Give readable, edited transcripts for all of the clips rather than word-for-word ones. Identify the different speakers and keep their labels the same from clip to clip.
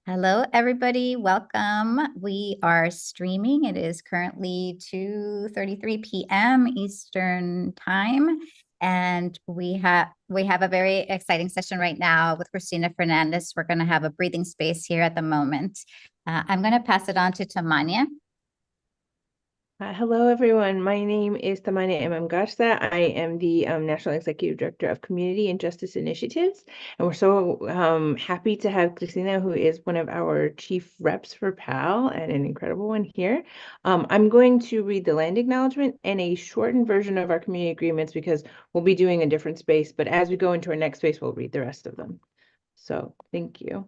Speaker 1: Hello, everybody. Welcome. We are streaming. It is currently 2:33 p.m. Eastern Time, and we have a very exciting session right now with Christina Fernandez. We're going to have a breathing space here at the moment. I'm going to pass it on to Tamania.
Speaker 2: Hello, everyone. My name is Tamania Gashta. I am the National Executive Director of Community and Justice Initiatives. And we're so happy to have Christina, who is one of our chief reps for PAAL and an incredible one here. I'm going to read the land acknowledgement and a shortened version of our community agreements because we'll be doing a different space. But as we go into our next space, we'll read the rest of them. So thank you.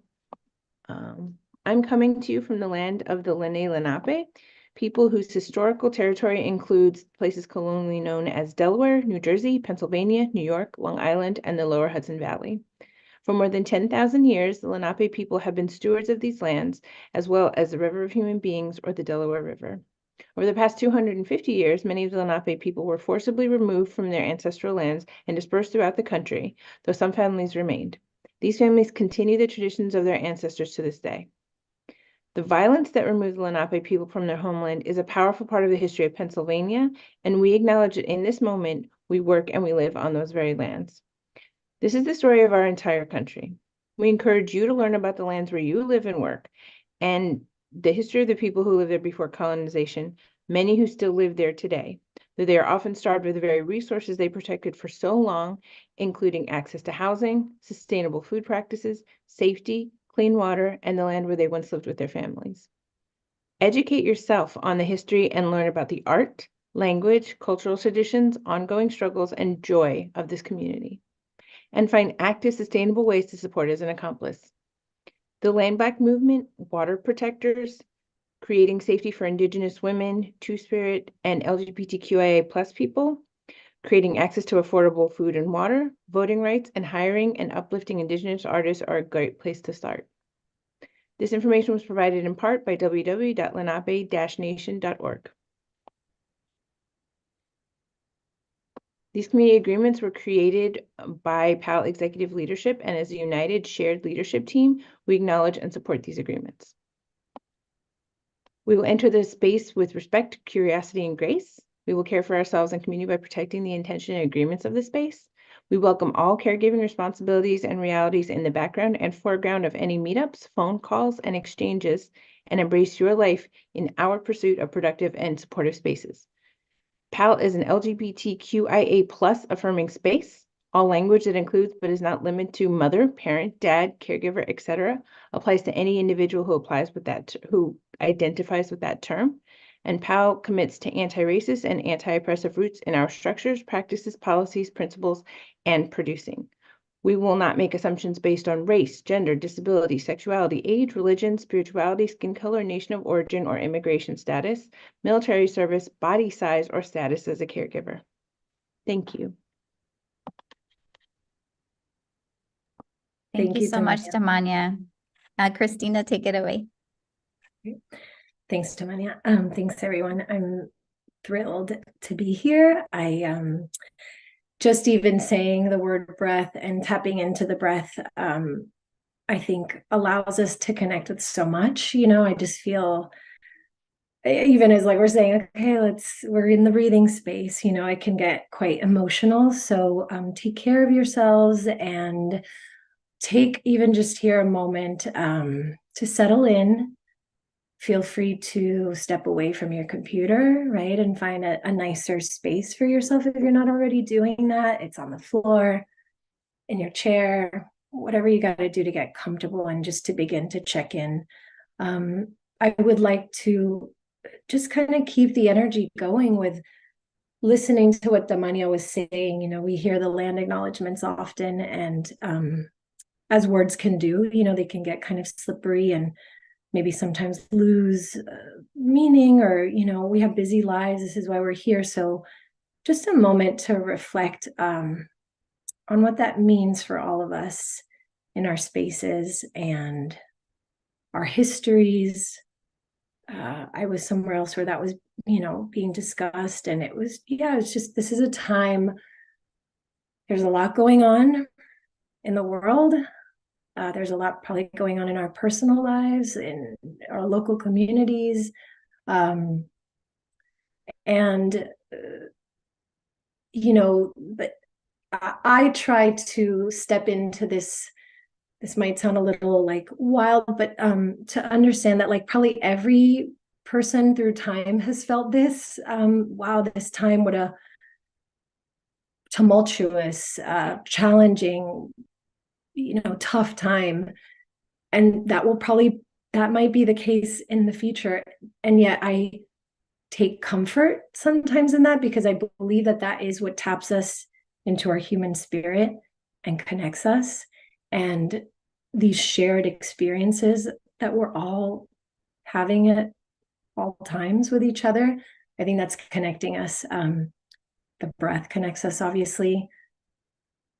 Speaker 2: I'm coming to you from the land of the Lenni Lenape, people whose historical territory includes places colonially known as Delaware, New Jersey, Pennsylvania, New York, Long Island, and the lower Hudson Valley. For more than 10,000 years, the Lenape people have been stewards of these lands, as well as the River of Human Beings, or the Delaware River. Over the past 250 years, many of the Lenape people were forcibly removed from their ancestral lands and dispersed throughout the country, though some families remained. These families continue the traditions of their ancestors to this day. The violence that removed the Lenape people from their homeland is a powerful part of the history of Pennsylvania, and we acknowledge that in this moment, we work and we live on those very lands. This is the story of our entire country. We encourage you to learn about the lands where you live and work, and the history of the people who lived there before colonization, many who still live there today, though they are often starved of the very resources they protected for so long, including access to housing, sustainable food practices, safety, clean water, and the land where they once lived with their families. Educate yourself on the history and learn about the art, language, cultural traditions, ongoing struggles, and joy of this community. And find active, sustainable ways to support as an accomplice. The Land Back Movement, water protectors, creating safety for Indigenous women, Two-Spirit, and LGBTQIA+ people, creating access to affordable food and water, voting rights, and hiring and uplifting Indigenous artists are a great place to start. This information was provided in part by www.lenape-nation.org. These community agreements were created by PAAL Executive Leadership, and as a united, shared leadership team, we acknowledge and support these agreements. We will enter this space with respect, curiosity, and grace. We will care for ourselves and community by protecting the intention and agreements of the space. We welcome all caregiving responsibilities and realities in the background and foreground of any meetups, phone calls, and exchanges, and embrace your life in our pursuit of productive and supportive spaces. PAAL is an LGBTQIA+ affirming space. All language that includes but is not limited to mother, parent, dad, caregiver, etc., applies to any individual who identifies with that term. And PAAL commits to anti-racist and anti-oppressive roots in our structures, practices, policies, principles, and producing. We will not make assumptions based on race, gender, disability, sexuality, age, religion, spirituality, skin color, nation of origin, or immigration status, military service, body size, or status as a caregiver. Thank you.
Speaker 1: Thank you so much, Tamania. Christina, take it away.
Speaker 3: Thanks, Tamania. Thanks, everyone. I'm thrilled to be here. Just even saying the word breath and tapping into the breath, I think allows us to connect with so much. I just feel, even as like we're saying, okay, we're in the breathing space, I can get quite emotional. So take care of yourselves and take even just here a moment to settle in. Feel free to step away from your computer, right? And find a nicer space for yourself if you're not already doing that. It's on the floor, in your chair, whatever you got to do to get comfortable and just to begin to check in. I would like to just kind of keep the energy going with listening to what Damania was saying. We hear the land acknowledgements often, and as words can do, they can get kind of slippery and maybe sometimes lose meaning, or, we have busy lives. This is why we're here. So just a moment to reflect on what that means for all of us in our spaces and our histories. I was somewhere else where that was, being discussed, and it's just, this is a time, there's a lot going on in the world. There's a lot probably going on in our personal lives, in our local communities. And, but I try to step into this might sound a little like wild, but to understand that like probably every person through time has felt this. Wow, this time, what a tumultuous, challenging, tough time. And that might be the case in the future. And yet I take comfort sometimes in that, because I believe that that is what taps us into our human spirit and connects us. And these shared experiences that we're all having at all times with each other, I think that's connecting us. The breath connects us, obviously,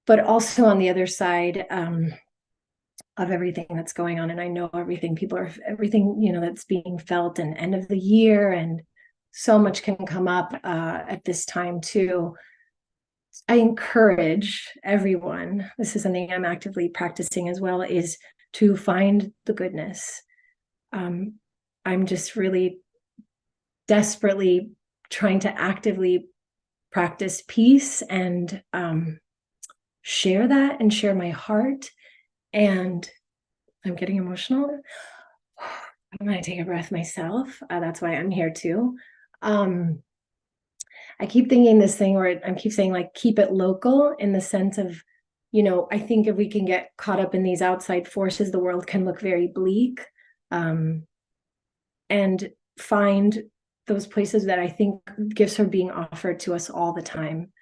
Speaker 3: but also on the other side of everything that's going on. And I know everything that's being felt, and end of the year, and so much can come up at this time too. I encourage everyone, this is something I'm actively practicing as well, is to find the goodness. I'm just really desperately trying to actively practice peace and share that and share my heart. And I'm getting emotional. I'm going to take a breath myself. That's why I'm here too. I keep thinking this thing where I keep saying like, keep it local, in the sense of, I think if we can get caught up in these outside forces, the world can look very bleak. And find those places that I think gifts are being offered to us all the time.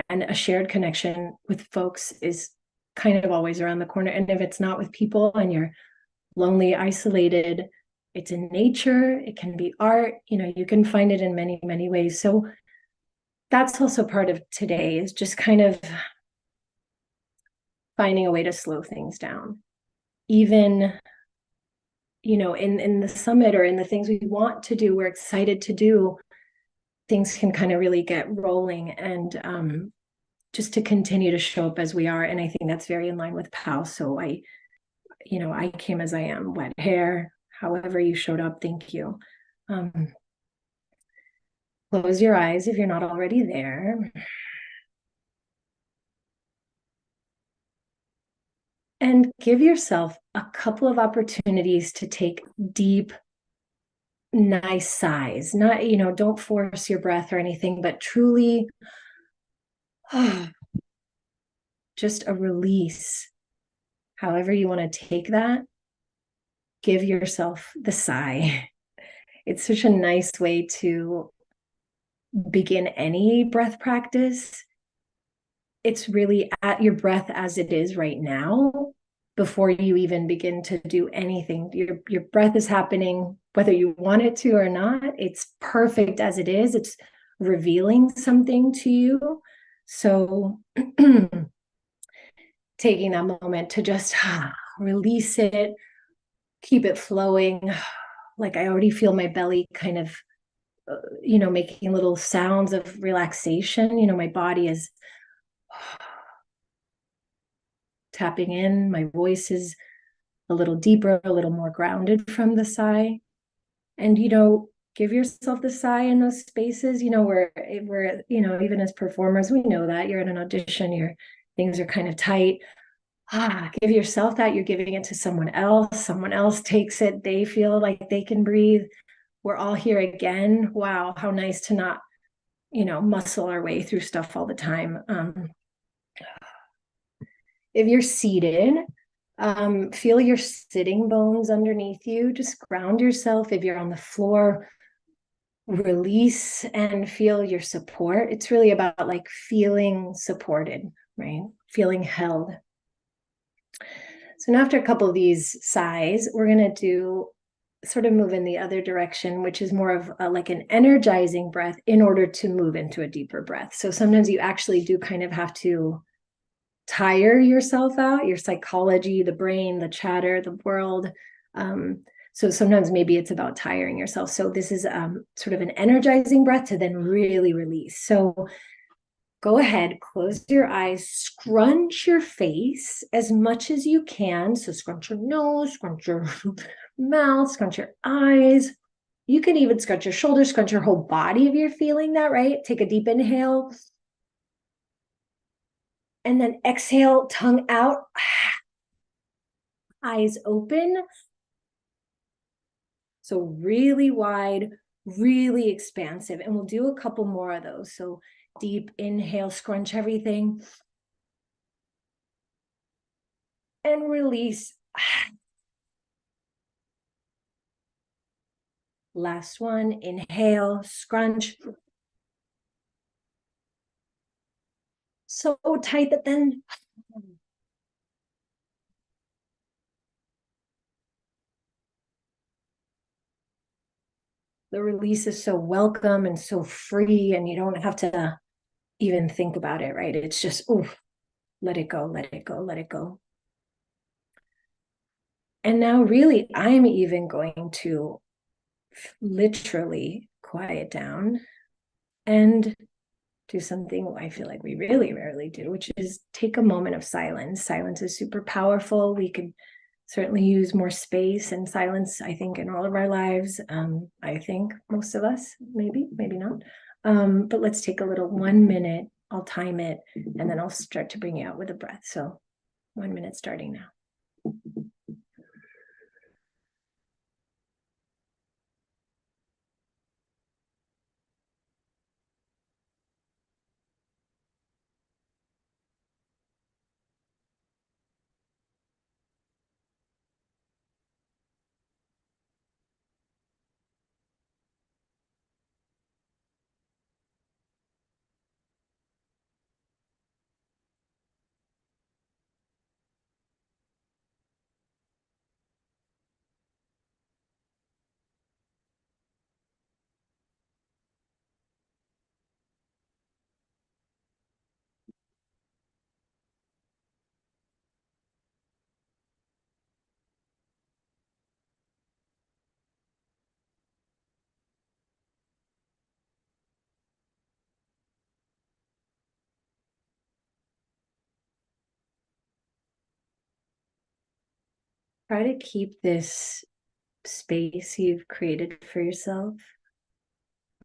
Speaker 3: And a shared connection with folks is kind of always around the corner. And if it's not with people and you're lonely, isolated, it's in nature, it can be art, you can find it in many, many ways. So that's also part of today, is just kind of finding a way to slow things down. Even, in the summit, or in the things we want to do, we're excited to do, things can kind of really get rolling, and just to continue to show up as we are. And I think that's very in line with PAAL. So I came as I am, wet hair, however you showed up, thank you. Close your eyes if you're not already there. And give yourself a couple of opportunities to take deep, nice sighs. Not, don't force your breath or anything, but truly just a release. However you want to take that, give yourself the sigh. It's such a nice way to begin any breath practice. It's really at your breath as it is right now, before you even begin to do anything. Your breath is happening, whether you want it to or not. It's perfect as it is. It's revealing something to you. So taking that moment to just release it, keep it flowing. Like I already feel my belly kind of, making little sounds of relaxation. My body is tapping in. My voice is a little deeper, a little more grounded from the sigh. And, give yourself the sigh in those spaces, where we're, even as performers, we know that you're in an audition, things are kind of tight. Give yourself that. You're giving it to someone else takes it. They feel like they can breathe. We're all here again. Wow. How nice to not, muscle our way through stuff all the time. If you're seated, feel your sitting bones underneath you. Just ground yourself. If you're on the floor, release and feel your support. It's really about like feeling supported, right? Feeling held. So now after a couple of these sighs, we're going to sort of move in the other direction, which is more of like an energizing breath in order to move into a deeper breath. So sometimes you actually do kind of have to tire yourself out, your psychology, the brain, the chatter, the world. So sometimes maybe it's about tiring yourself. So this is sort of an energizing breath to then really release. So go ahead, close your eyes, scrunch your face as much as you can. So scrunch your nose, scrunch your mouth, scrunch your eyes. You can even scrunch your shoulders, scrunch your whole body if you're feeling that, right? Take a deep inhale. And then exhale, tongue out, eyes open. So really wide, really expansive. And we'll do a couple more of those. So deep inhale, scrunch everything. And release. Last one, inhale, scrunch. So tight that then the release is so welcome and so free, and you don't have to even think about it, right? It's just, oof, let it go, let it go, let it go. And now really, I'm even going to literally quiet down and do something I feel like we really rarely do, which is take a moment of silence. Silence is super powerful. We could certainly use more space and silence, I think, in all of our lives. I think most of us, maybe not. But let's take a little 1 minute. I'll time it, and then I'll start to bring you out with a breath. So 1 minute starting now. Try to keep this space you've created for yourself,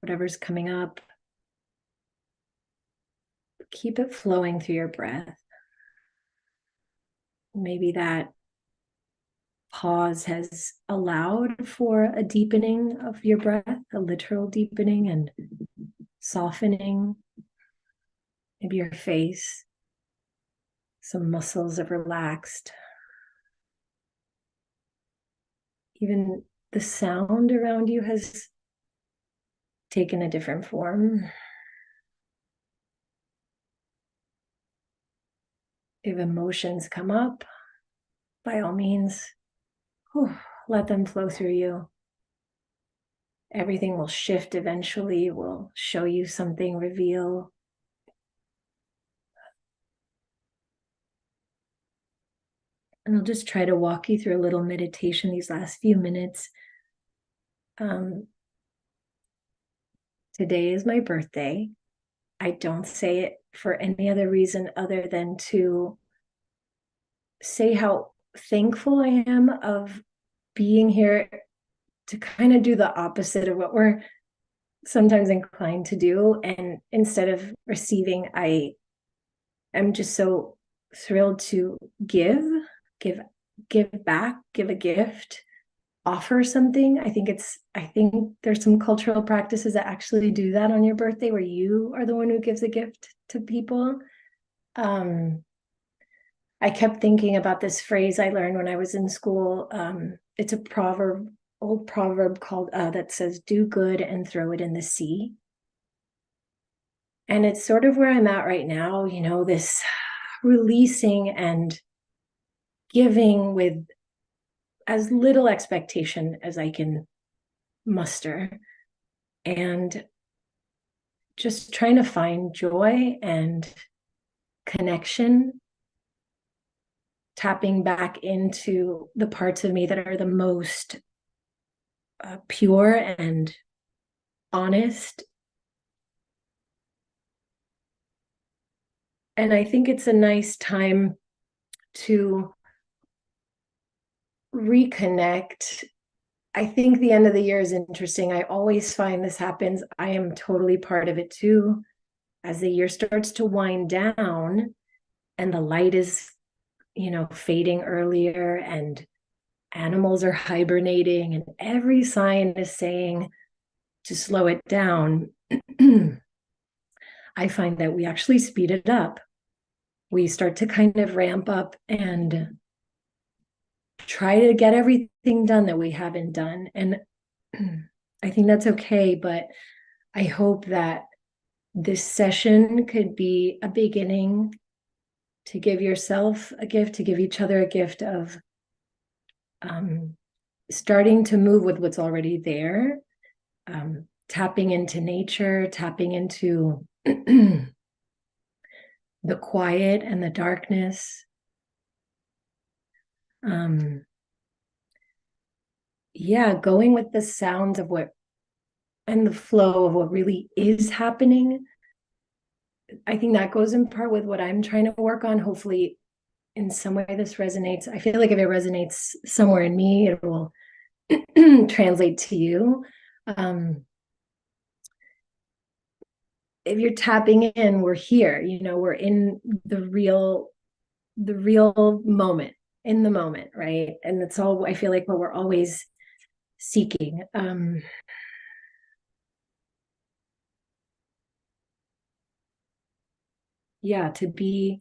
Speaker 3: whatever's coming up, keep it flowing through your breath. Maybe that pause has allowed for a deepening of your breath, a literal deepening and softening. Maybe your face, some muscles have relaxed. Even the sound around you has taken a different form. If emotions come up, by all means, let them flow through you. Everything will shift eventually, will show you something, reveal. And I'll just try to walk you through a little meditation these last few minutes. Today is my birthday. I don't say it for any other reason other than to say how thankful I am of being here to kind of do the opposite of what we're sometimes inclined to do. And instead of receiving, I am just so thrilled to give back, give a gift, offer something. I think there's some cultural practices that actually do that on your birthday, where you are the one who gives a gift to people. I kept thinking about this phrase I learned when I was in school. It's a old proverb called that says, "Do good and throw it in the sea." And it's sort of where I'm at right now, this releasing and giving with as little expectation as I can muster, and just trying to find joy and connection, tapping back into the parts of me that are the most pure and honest, And I think it's a nice time to reconnect. I think the end of the year is interesting. I always find this happens. I am totally part of it too. As the year starts to wind down and the light is, fading earlier and animals are hibernating and every sign is saying to slow it down, I find that we actually speed it up. We start to kind of ramp up and try to get everything done that we haven't done. And I think that's okay, but I hope that this session could be a beginning to give yourself a gift, to give each other a gift of starting to move with what's already there, tapping into nature, tapping into the quiet and the darkness. Going with the sounds of what and the flow of what really is happening. I think that goes in part with what I'm trying to work on. Hopefully, in some way, this resonates. I feel like if it resonates somewhere in me, it will translate to you. If you're tapping in, we're here. We're in the real moment, in the moment, right? And that's all I feel like what we're always seeking. To be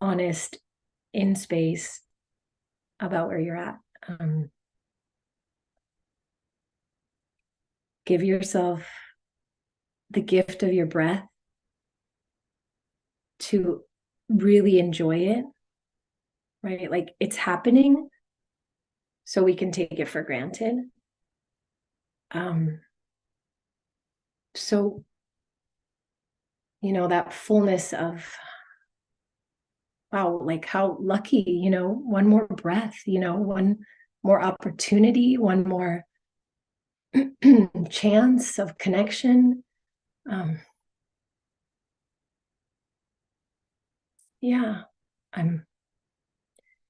Speaker 3: honest in space about where you're at. Give yourself the gift of your breath to really enjoy it, right? Like it's happening, so we can take it for granted. So, that fullness of, wow, like how lucky, one more breath, one more opportunity, one more chance of connection. I'm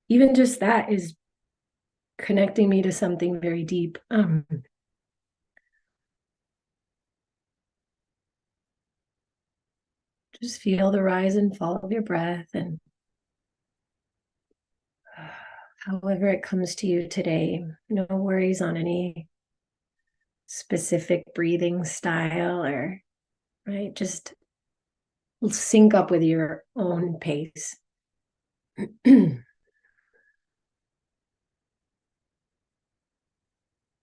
Speaker 3: even just that is connecting me to something very deep. Just feel the rise and fall of your breath, and however it comes to you today, no worries on any specific breathing style, or right, just sync up with your own pace.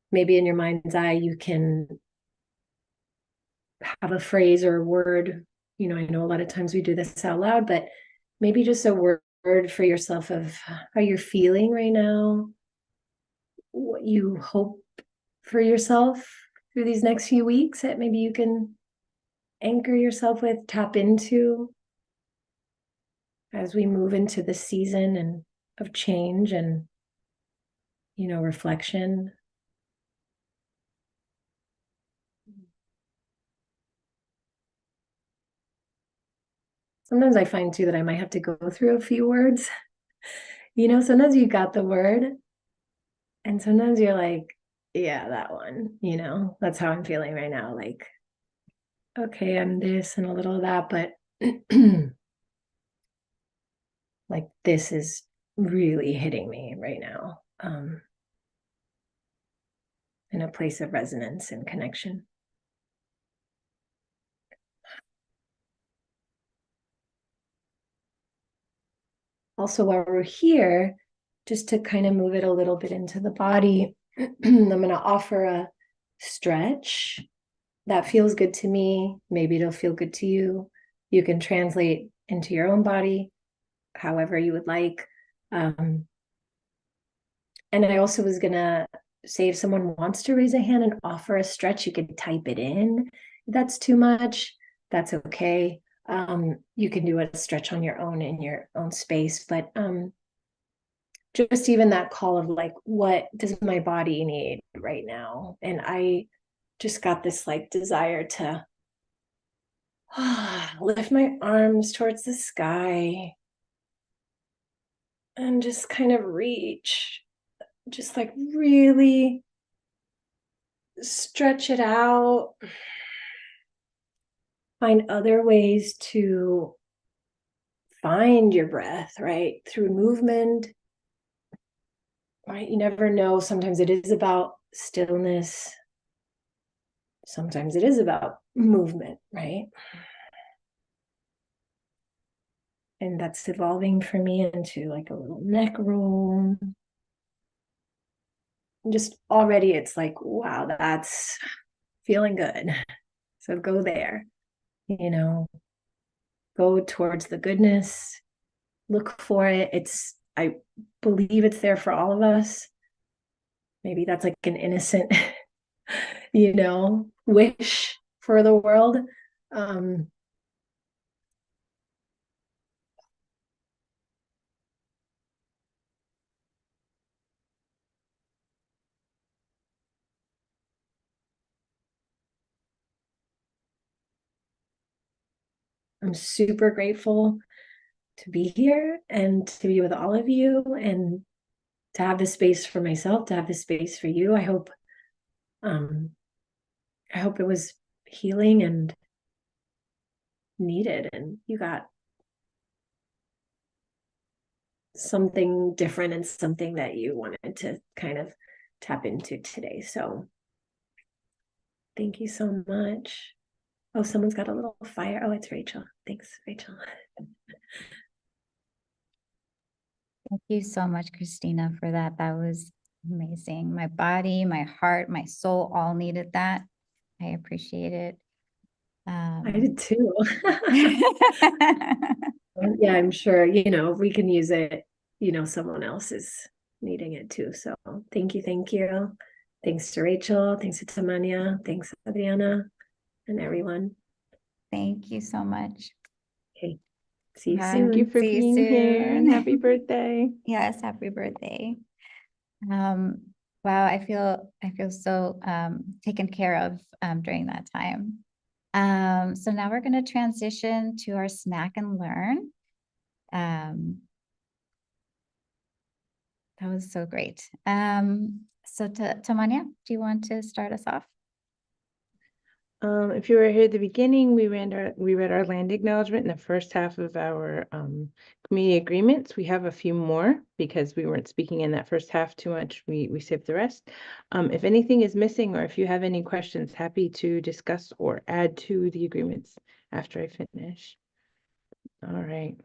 Speaker 3: Maybe in your mind's eye, you can have a phrase or a word. I know a lot of times we do this out loud, but maybe just a word for yourself of how you're feeling right now, what you hope for yourself through these next few weeks that maybe you can anchor yourself with, tap into as we move into the season and of change and reflection. Sometimes I find too that I might have to go through a few words. Sometimes you got the word and sometimes you're like, yeah, that one, that's how I'm feeling right now. Like, okay, I'm this and a little of that, but like this is really hitting me right now, in a place of resonance and connection. Also, while we're here, just to kind of move it a little bit into the body, I'm going to offer a stretch that feels good to me. Maybe it'll feel good to you. You can translate into your own body however you would like. And I also was going to say, if someone wants to raise a hand and offer a stretch, you can type it in. If that's too much, that's okay. You can do a stretch on your own in your own space, but just even that call of like, what does my body need right now? And I just got this like desire to Lift my arms towards the sky and just kind of reach, just like really stretch it out. Find other ways to find your breath, right? Through movement, right? You never know. Sometimes it is about stillness. Sometimes it is about movement, right? And that's evolving for me into like a little neck roll. Just already it's like, wow, that's feeling good. So go there, you know, go towards the goodness, look for it. I believe it's there for all of us. Maybe that's like an innocent, wish for the world. I'm super grateful to be here and to be with all of you and to have this space for myself, to have this space for you. I hope it was healing and needed, and you got something different and something that you wanted to kind of tap into today. So thank you so much. Oh, someone's got a little fire. Oh, it's Rachel. Thanks, Rachel.
Speaker 1: Thank you so much, Christina, for that. That was amazing. My body, my heart, my soul all needed that. I appreciate it.
Speaker 3: I did too. Yeah, I'm sure, we can use it, someone else is needing it too. So thank you. Thank you. Thanks to Rachel. Thanks to Tamania. Thanks, Adriana, and everyone.
Speaker 1: Thank you so much.
Speaker 3: Okay. See you
Speaker 1: Bye.
Speaker 3: soon.
Speaker 2: Thank you for
Speaker 1: See you
Speaker 2: being here and
Speaker 1: soon.
Speaker 2: happy birthday.
Speaker 1: Yes, happy birthday. Wow, I feel so taken care of during that time. So now we're going to transition to our snack and learn. That was so great. So Tamania, do you want to start us off?
Speaker 2: If you were here at the beginning, we read our land acknowledgement in the first half of our community agreements. We have a few more because we weren't speaking in that first half too much. We saved the rest. If anything is missing or if you have any questions, happy to discuss or add to the agreements after I finish. All right.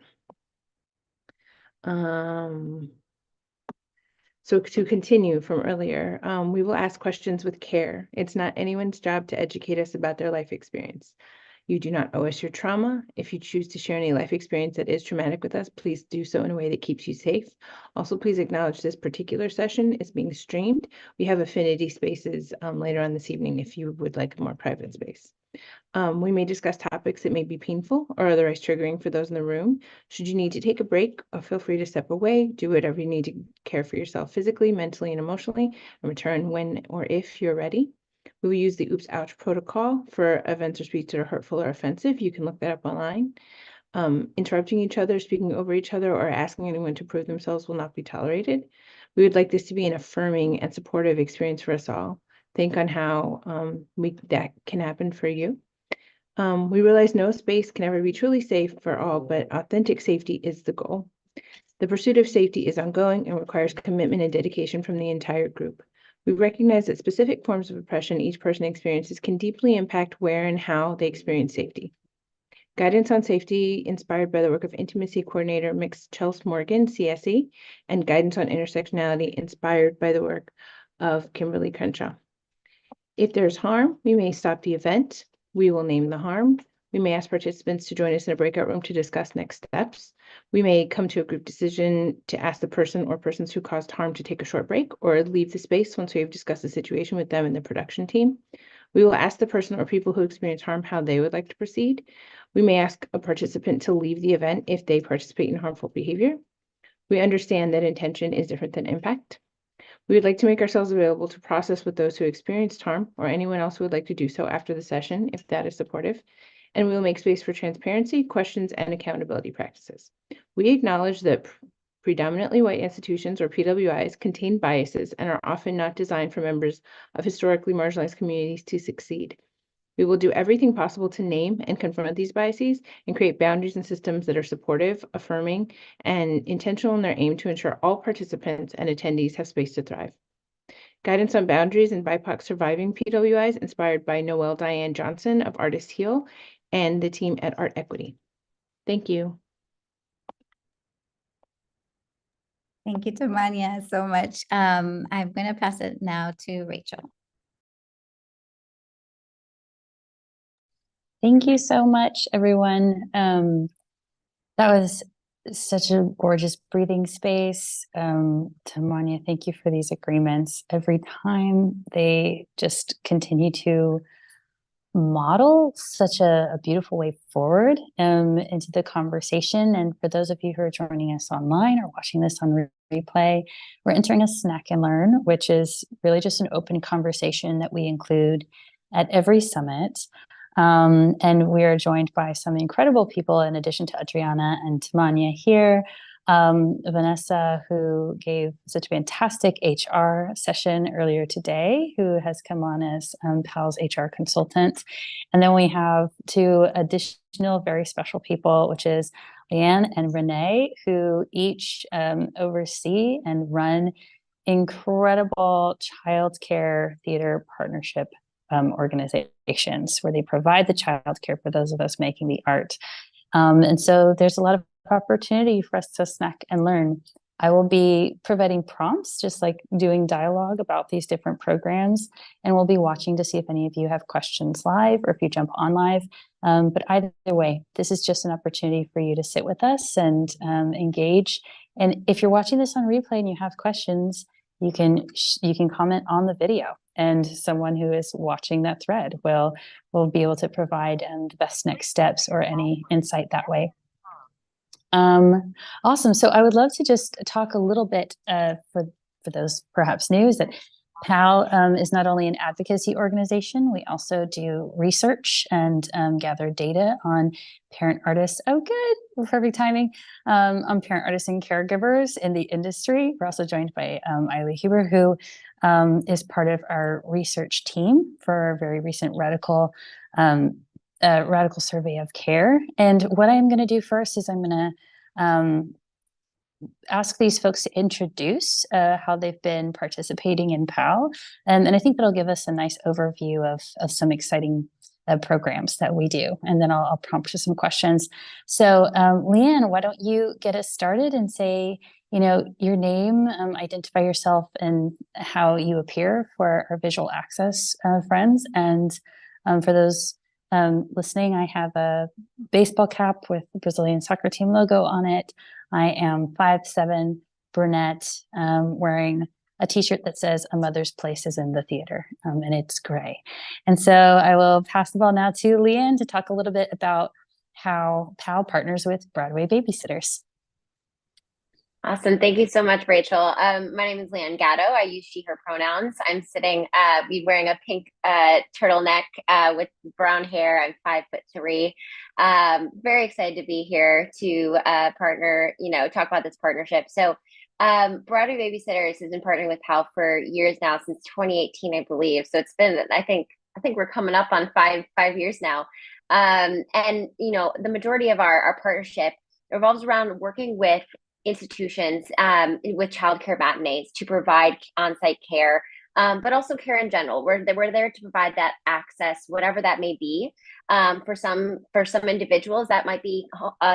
Speaker 2: So to continue from earlier, we will ask questions with care. It's not anyone's job to educate us about their life experience. You do not owe us your trauma. If you choose to share any life experience that is traumatic with us, please do so in a way that keeps you safe. Also, please acknowledge this particular session is being streamed. We have affinity spaces later on this evening if you would like a more private space. We may discuss topics that may be painful or otherwise triggering for those in the room. Should you need to take a break, feel free to step away, do whatever you need to care for yourself physically, mentally, and emotionally, and return when or if you're ready. We will use the Oops Ouch protocol for events or speeches that are hurtful or offensive. You can look that up online. Interrupting each other, speaking over each other, or asking anyone to prove themselves will not be tolerated. We would like this to be an affirming and supportive experience for us all. Think on how that can happen for you. We realize no space can ever be truly safe for all, but authentic safety is the goal. The pursuit of safety is ongoing and requires commitment and dedication from the entire group. We recognize that specific forms of oppression each person experiences can deeply impact where and how they experience safety. Guidance on safety inspired by the work of intimacy coordinator Mix Chels Morgan, CSE, and guidance on intersectionality inspired by the work of Kimberly Crenshaw. If there's harm, we may stop the event. We will name the harm. We may ask participants to join us in a breakout room to discuss next steps. We may come to a group decision to ask the person or persons who caused harm to take a short break or leave the space once we have discussed the situation with them and the production team. We will ask the person or people who experience harm how they would like to proceed. We may ask a participant to leave the event if they participate in harmful behavior. We understand that intention is different than impact. We would like to make ourselves available to process with those who experienced harm or anyone else who would like to do so after the session, if that is supportive. and we will make space for transparency, questions, and accountability practices. We acknowledge that predominantly white institutions, or PWIs, contain biases and are often not designed for members of historically marginalized communities to succeed. We will do everything possible to name and confront these biases and create boundaries and systems that are supportive, affirming, and intentional in their aim to ensure all participants and attendees have space to thrive. Guidance on boundaries and BIPOC surviving PWIs, inspired by Noelle Diane Johnson of Artist Heal and the team at Art Equity. Thank you.
Speaker 1: Thank you, Tamania, so much. I'm going to pass it now to Rachel.
Speaker 4: Thank you so much, everyone. That was such a gorgeous breathing space. Tamania, thank you for these agreements. Every time they just continue to model such a beautiful way forward into the conversation. And for those of you who are joining us online or watching this on replay, we're entering a snack and learn, which is really just an open conversation that we include at every summit. And we are joined by some incredible people, in addition to Adriana and Tamania here. Vanessa, who gave such a fantastic HR session earlier today, who has come on as PAAL's HR consultant. And then we have two additional very special people, which is Leanne and Renee, who each oversee and run incredible childcare theater partnership organizations, where they provide the childcare for those of us making the art. And so there's a lot of opportunity for us to snack and learn. I will be providing prompts, just like doing dialogue about these different programs, and we'll be watching to see if any of you have questions live or if you jump on live. But either way, this is just an opportunity for you to sit with us and engage. And if you're watching this on replay and you have questions, you can comment on the video, and someone who is watching that thread will be able to provide the best next steps or any insight that way. Awesome. So I would love to just talk a little bit for those perhaps new, that PAAL is not only an advocacy organization, we also do research and gather data on parent artists. Oh, good. Perfect timing. On parent artists and caregivers in the industry. We're also joined by Eiley Huber, who is part of our research team for our very recent radical survey of care. And what I'm going to do first is I'm going to ask these folks to introduce how they've been participating in PAAL. And I think that'll give us a nice overview of some exciting programs that we do. And then I'll prompt to some questions. So Leanne, why don't you get us started and say, your name, identify yourself, and how you appear for our visual access friends. And for those listening, I have a baseball cap with the Brazilian soccer team logo on it. I am 5'7", brunette, wearing a t-shirt that says "A Mother's Place is in the Theater," and it's gray. And so I will pass the ball now to Leanne to talk a little bit about how PAAL partners with Broadway babysitters.
Speaker 5: Awesome. Thank you so much, Rachel. My name is Leanne Gatto. I use she, her pronouns. I'm sitting, wearing a pink turtleneck with brown hair. I'm 5'3". Very excited to be here to partner, talk about this partnership. So Broadway Babysitters has been partnering with PAAL for years now, since 2018, I believe. So it's been, I think we're coming up on five years now. And, the majority of our partnership revolves around working with institutions with childcare matinees to provide on-site care, but also care in general. We're there to provide that access, whatever that may be. For some individuals, that might be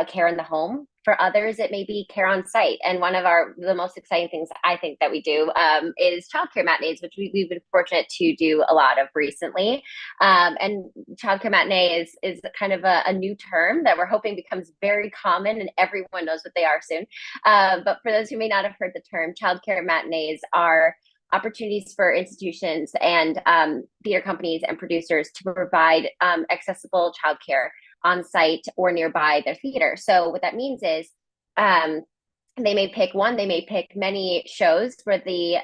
Speaker 5: care in the home. For others, it may be care on site. And one of the most exciting things I think that we do is childcare matinees, which we've been fortunate to do a lot of recently. And childcare matinee is kind of a new term that we're hoping becomes very common and everyone knows what they are soon. But for those who may not have heard the term, childcare matinees are opportunities for institutions and theater companies and producers to provide accessible childcare on site or nearby their theater. So what that means is they may pick one, they may pick many shows where the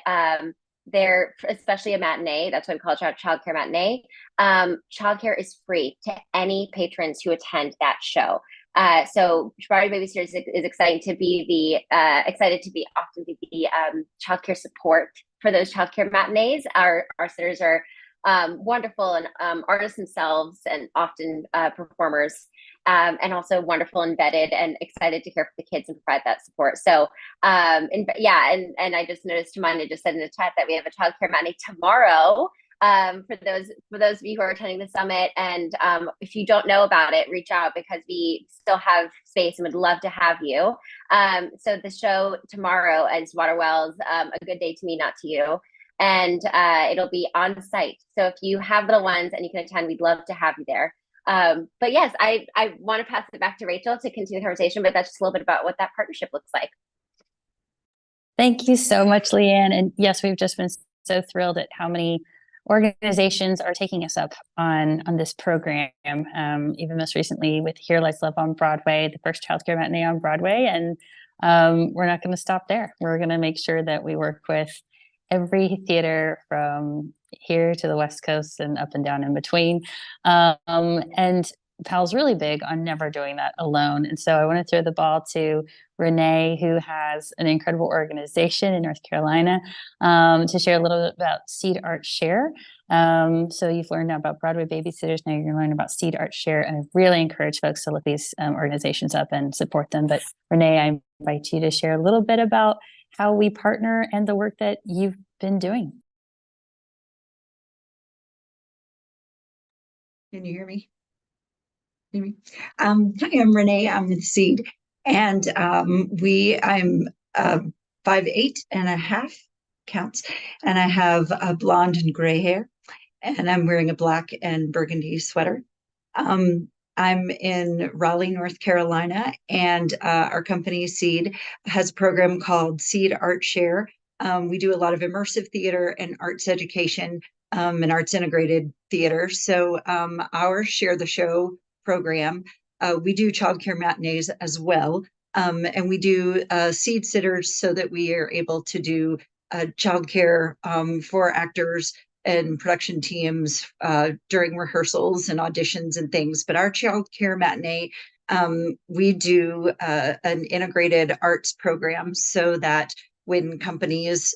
Speaker 5: there, especially a matinee, that's what we call a childcare matinee. Childcare is free to any patrons who attend that show. So Broadway Babysitters is excited to be often the childcare support for those childcare matinees. Our sitters are wonderful and artists themselves, and often performers, and also wonderful, embedded, and excited to care for the kids and provide that support. So, and I just noticed Tamanya just said in the chat that we have a childcare matinee tomorrow. For those of you who are attending the summit, and if you don't know about it, reach out, because we still have space and would love to have you. So the show tomorrow is Water Wells, A Good Day to Me, Not to You. And it'll be on site. So if you have little ones and you can attend, we'd love to have you there. But yes, I want to pass it back to Rachel to continue the conversation, but that's just a little bit about what that partnership looks like.
Speaker 4: Thank you so much, Leanne. And yes, we've just been so thrilled at how many organizations are taking us up on this program. Even most recently with Here Lies Love on Broadway, the first childcare matinee on Broadway. And we're not going to stop there. We're going to make sure that we work with every theater from here to the West Coast and up and down in between. And PAAL's really big on never doing that alone. And so I want to throw the ball to Renee, who has an incredible organization in North Carolina, to share a little bit about Seed Art Share. So you've learned about Broadway Babysitters, now you're going to learn about Seed Art Share, and I really encourage folks to look these organizations up and support them. But Renee, I invite you to share a little bit about how we partner and the work that you've been doing.
Speaker 6: Can you hear me? Hi, I'm Renee. I'm with Seed, and I'm 5'8.5" counts, and I have a blonde and gray hair, and I'm wearing a black and burgundy sweater. I'm in Raleigh, North Carolina, and our company Seed has a program called Seed Art Share. We do a lot of immersive theater and arts education and arts integrated theater. So our Share the Show program, we do childcare matinees as well. And we do seed sitters so that we are able to do childcare for actors and production teams during rehearsals and auditions and things. But our child care matinee, we do an integrated arts program so that when companies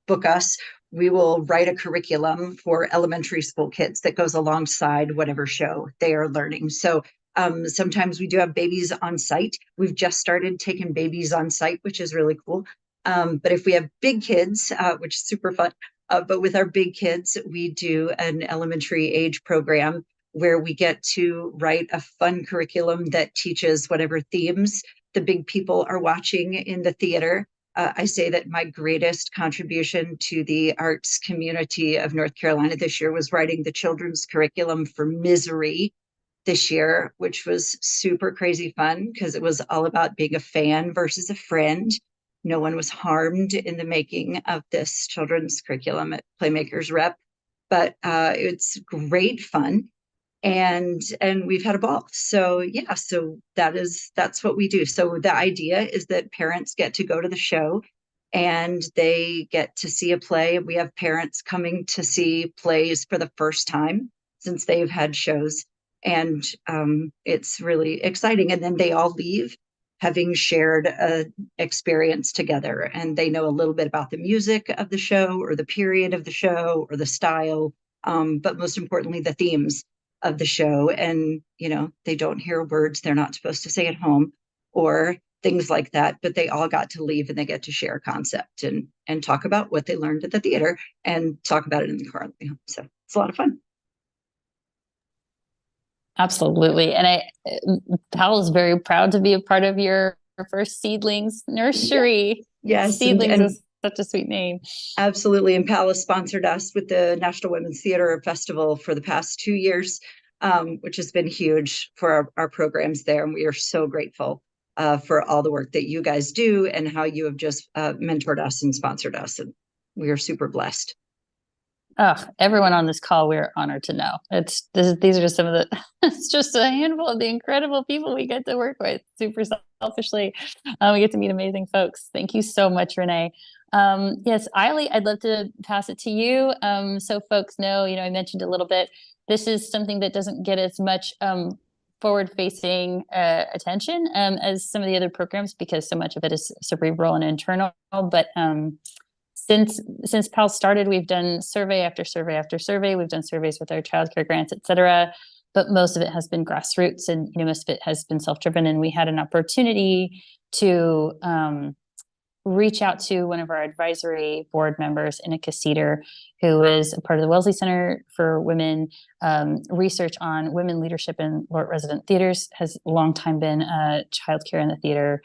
Speaker 6: book us, we will write a curriculum for elementary school kids that goes alongside whatever show they are learning. So sometimes we do have babies on site. We've just started taking babies on site, which is really cool. But if we have big kids, which is super fun, but with our big kids, we do an elementary age program where we get to write a fun curriculum that teaches whatever themes the big people are watching in the theater. I say that my greatest contribution to the arts community of North Carolina this year was writing the children's curriculum for Misery this year, which was super crazy fun because it was all about being a fan versus a friend. No one was harmed in the making of this children's curriculum at Playmakers Rep, but it's great fun, and we've had a ball. So yeah, so that's what we do. So the idea is that parents get to go to the show and they get to see a play. We have parents coming to see plays for the first time since they've had shows, and it's really exciting. And then they all leave having shared an experience together, and they know a little bit about the music of the show or the period of the show or the style, but most importantly, the themes of the show. And, you know, they don't hear words they're not supposed to say at home or things like that, but they all got to leave and they get to share a concept and talk about what they learned at the theater and talk about it in the car. So it's a lot of fun.
Speaker 4: Absolutely. And PAAL is very proud to be a part of your first Seedlings nursery.
Speaker 6: Yes.
Speaker 4: Seedlings is such a sweet name.
Speaker 6: Absolutely. And PAAL has sponsored us with the National Women's Theater Festival for the past 2 years, which has been huge for our programs there. And we are so grateful for all the work that you guys do and how you have just mentored us and sponsored us. And we are super blessed.
Speaker 4: everyone on this call, we're honored to know. These are just some of the, it's just a handful of the incredible people we get to work with. Super selfishly, we get to meet amazing folks. Thank you so much, Renee. Yes, Eiley, I'd love to pass it to you. So folks know, I mentioned a little bit, this is something that doesn't get as much forward-facing attention as some of the other programs, because so much of it is cerebral and internal. But since PAAL started, we've done survey after survey after survey. We've done surveys with our childcare grants, et cetera. But most of it has been grassroots, and most of it has been self-driven. And we had an opportunity to reach out to one of our advisory board members, Inika Cedar, who is a part of the Wellesley Center for Women, research on women leadership in LORT resident theaters, has a long time been a childcare in the theater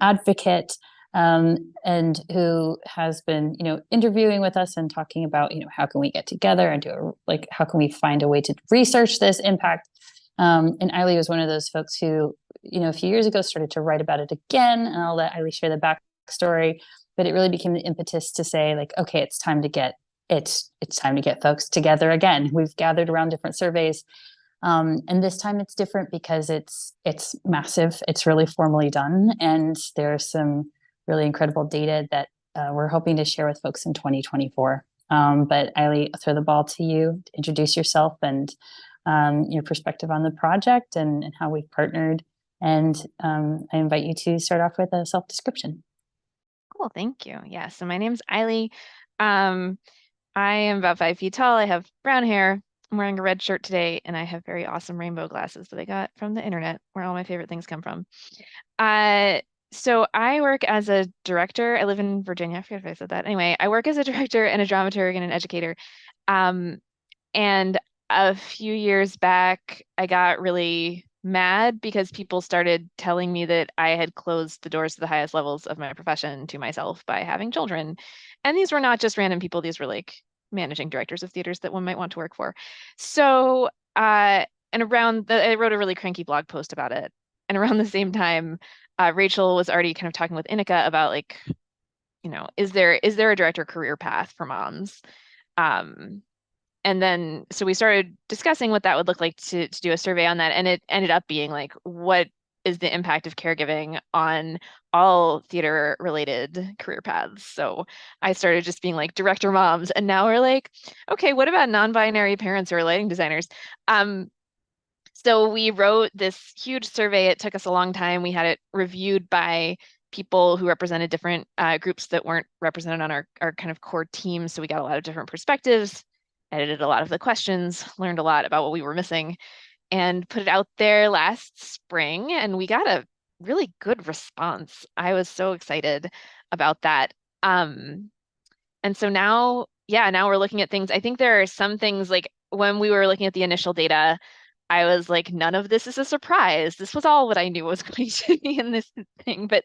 Speaker 4: advocate, and who has been, interviewing with us and talking about, how can we get together and how can we find a way to research this impact. And Eiley was one of those folks who, a few years ago started to write about it again, and I'll let Eiley share the backstory, but it really became the impetus to say, okay, it's time to get folks together again. We've gathered around different surveys. And this time it's different because it's massive. It's really formally done. And there's some really incredible data that we're hoping to share with folks in 2024. But Eiley, I'll throw the ball to you to introduce yourself and your perspective on the project and how we've partnered. And I invite you to start off with a self-description.
Speaker 7: Cool, thank you. Yeah, so my name's Eiley. I am about 5 feet tall. I have brown hair. I'm wearing a red shirt today, and I have very awesome rainbow glasses that I got from the internet, where all my favorite things come from. So I work as a director. I live in Virginia. I forget if I said that. Anyway, I work as a director and a dramaturg and an educator. And a few years back, I got really mad because people started telling me that I had closed the doors to the highest levels of my profession to myself by having children. And these were not just random people. These were managing directors of theaters that one might want to work for. So, I wrote a really cranky blog post about it. And around the same time, Rachel was already kind of talking with Inika about is there a director career path for moms? And then, so we started discussing what that would look like to do a survey on that. And it ended up being what is the impact of caregiving on all theater related career paths? So I started just being director moms. And now we're okay, what about non-binary parents who are lighting designers? So we wrote this huge survey. It took us a long time. We had it reviewed by people who represented different groups that weren't represented on our kind of core team. So we got a lot of different perspectives, edited a lot of the questions, learned a lot about what we were missing, and put it out there last spring. And we got a really good response. I was so excited about that. And so now we're looking at things. I think there are some things when we were looking at the initial data, I was none of this is a surprise. This was all what I knew was going to be in this thing. But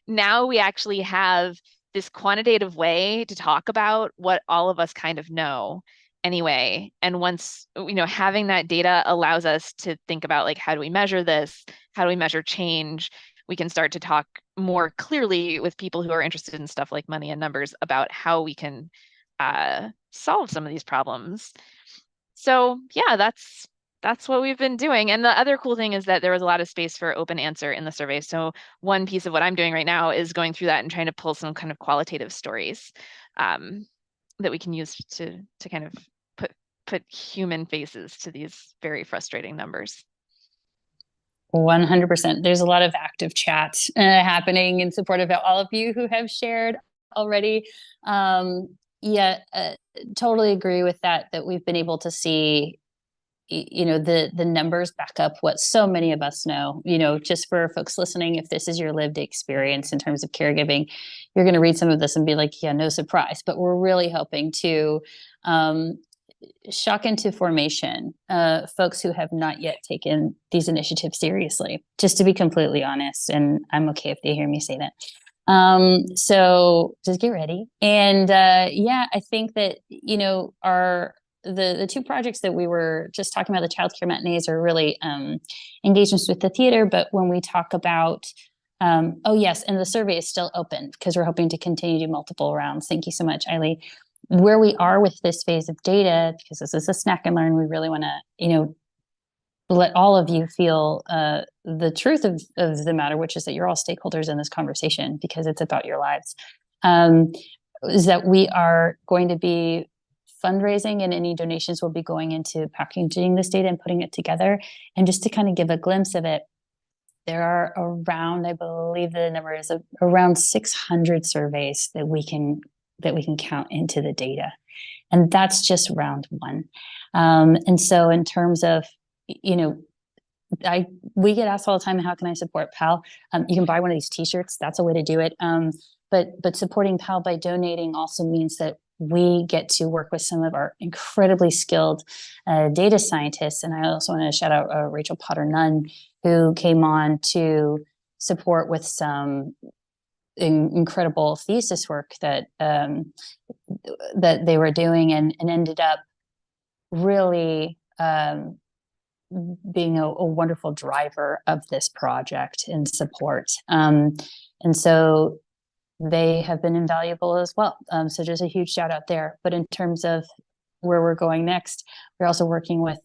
Speaker 7: now we actually have this quantitative way to talk about what all of us kind of know anyway. And once, having that data allows us to think about how do we measure this? How do we measure change? We can start to talk more clearly with people who are interested in stuff like money and numbers about how we can solve some of these problems. So yeah, that's what we've been doing. And the other cool thing is that there was a lot of space for open answer in the survey. So one piece of what I'm doing right now is going through that and trying to pull some kind of qualitative stories that we can use to kind of put human faces to these very frustrating numbers.
Speaker 4: 100%. There's a lot of active chat happening in support of all of you who have shared already. Totally agree with that we've been able to see the numbers back up what so many of us know. Just for folks listening, if this is your lived experience in terms of caregiving, you're going to read some of this and be yeah, no surprise. But we're really hoping to shock into formation folks who have not yet taken these initiatives seriously, just to be completely honest. And I'm okay if they hear me say that. So just get ready. And I think that, the two projects that we were just talking about, the childcare matinees, are really engagements with the theater. But when we talk about, and the survey is still open because we're hoping to continue to do multiple rounds. Thank you so much, Eiley. where we are with this phase of data, because this is a snack and learn, we really want to, let all of you feel the truth of the matter, which is that you're all stakeholders in this conversation because it's about your lives. Is that we are going to be fundraising, and any donations will be going into packaging this data and putting it together. And just to kind of give a glimpse of it, there are around, I believe the number is around 600 surveys that we can count into the data. And that's just round one. And so in terms of, we get asked all the time, how can I support PAAL? You can buy one of these t-shirts. That's a way to do it. But supporting PAAL by donating also means that we get to work with some of our incredibly skilled data scientists. And I also want to shout out Rachel Potter-Nunn, who came on to support with some incredible thesis work that they were doing, and ended up really being a wonderful driver of this project and support. And so they have been invaluable as well. So just a huge shout out there. But in terms of where we're going next, we're also working with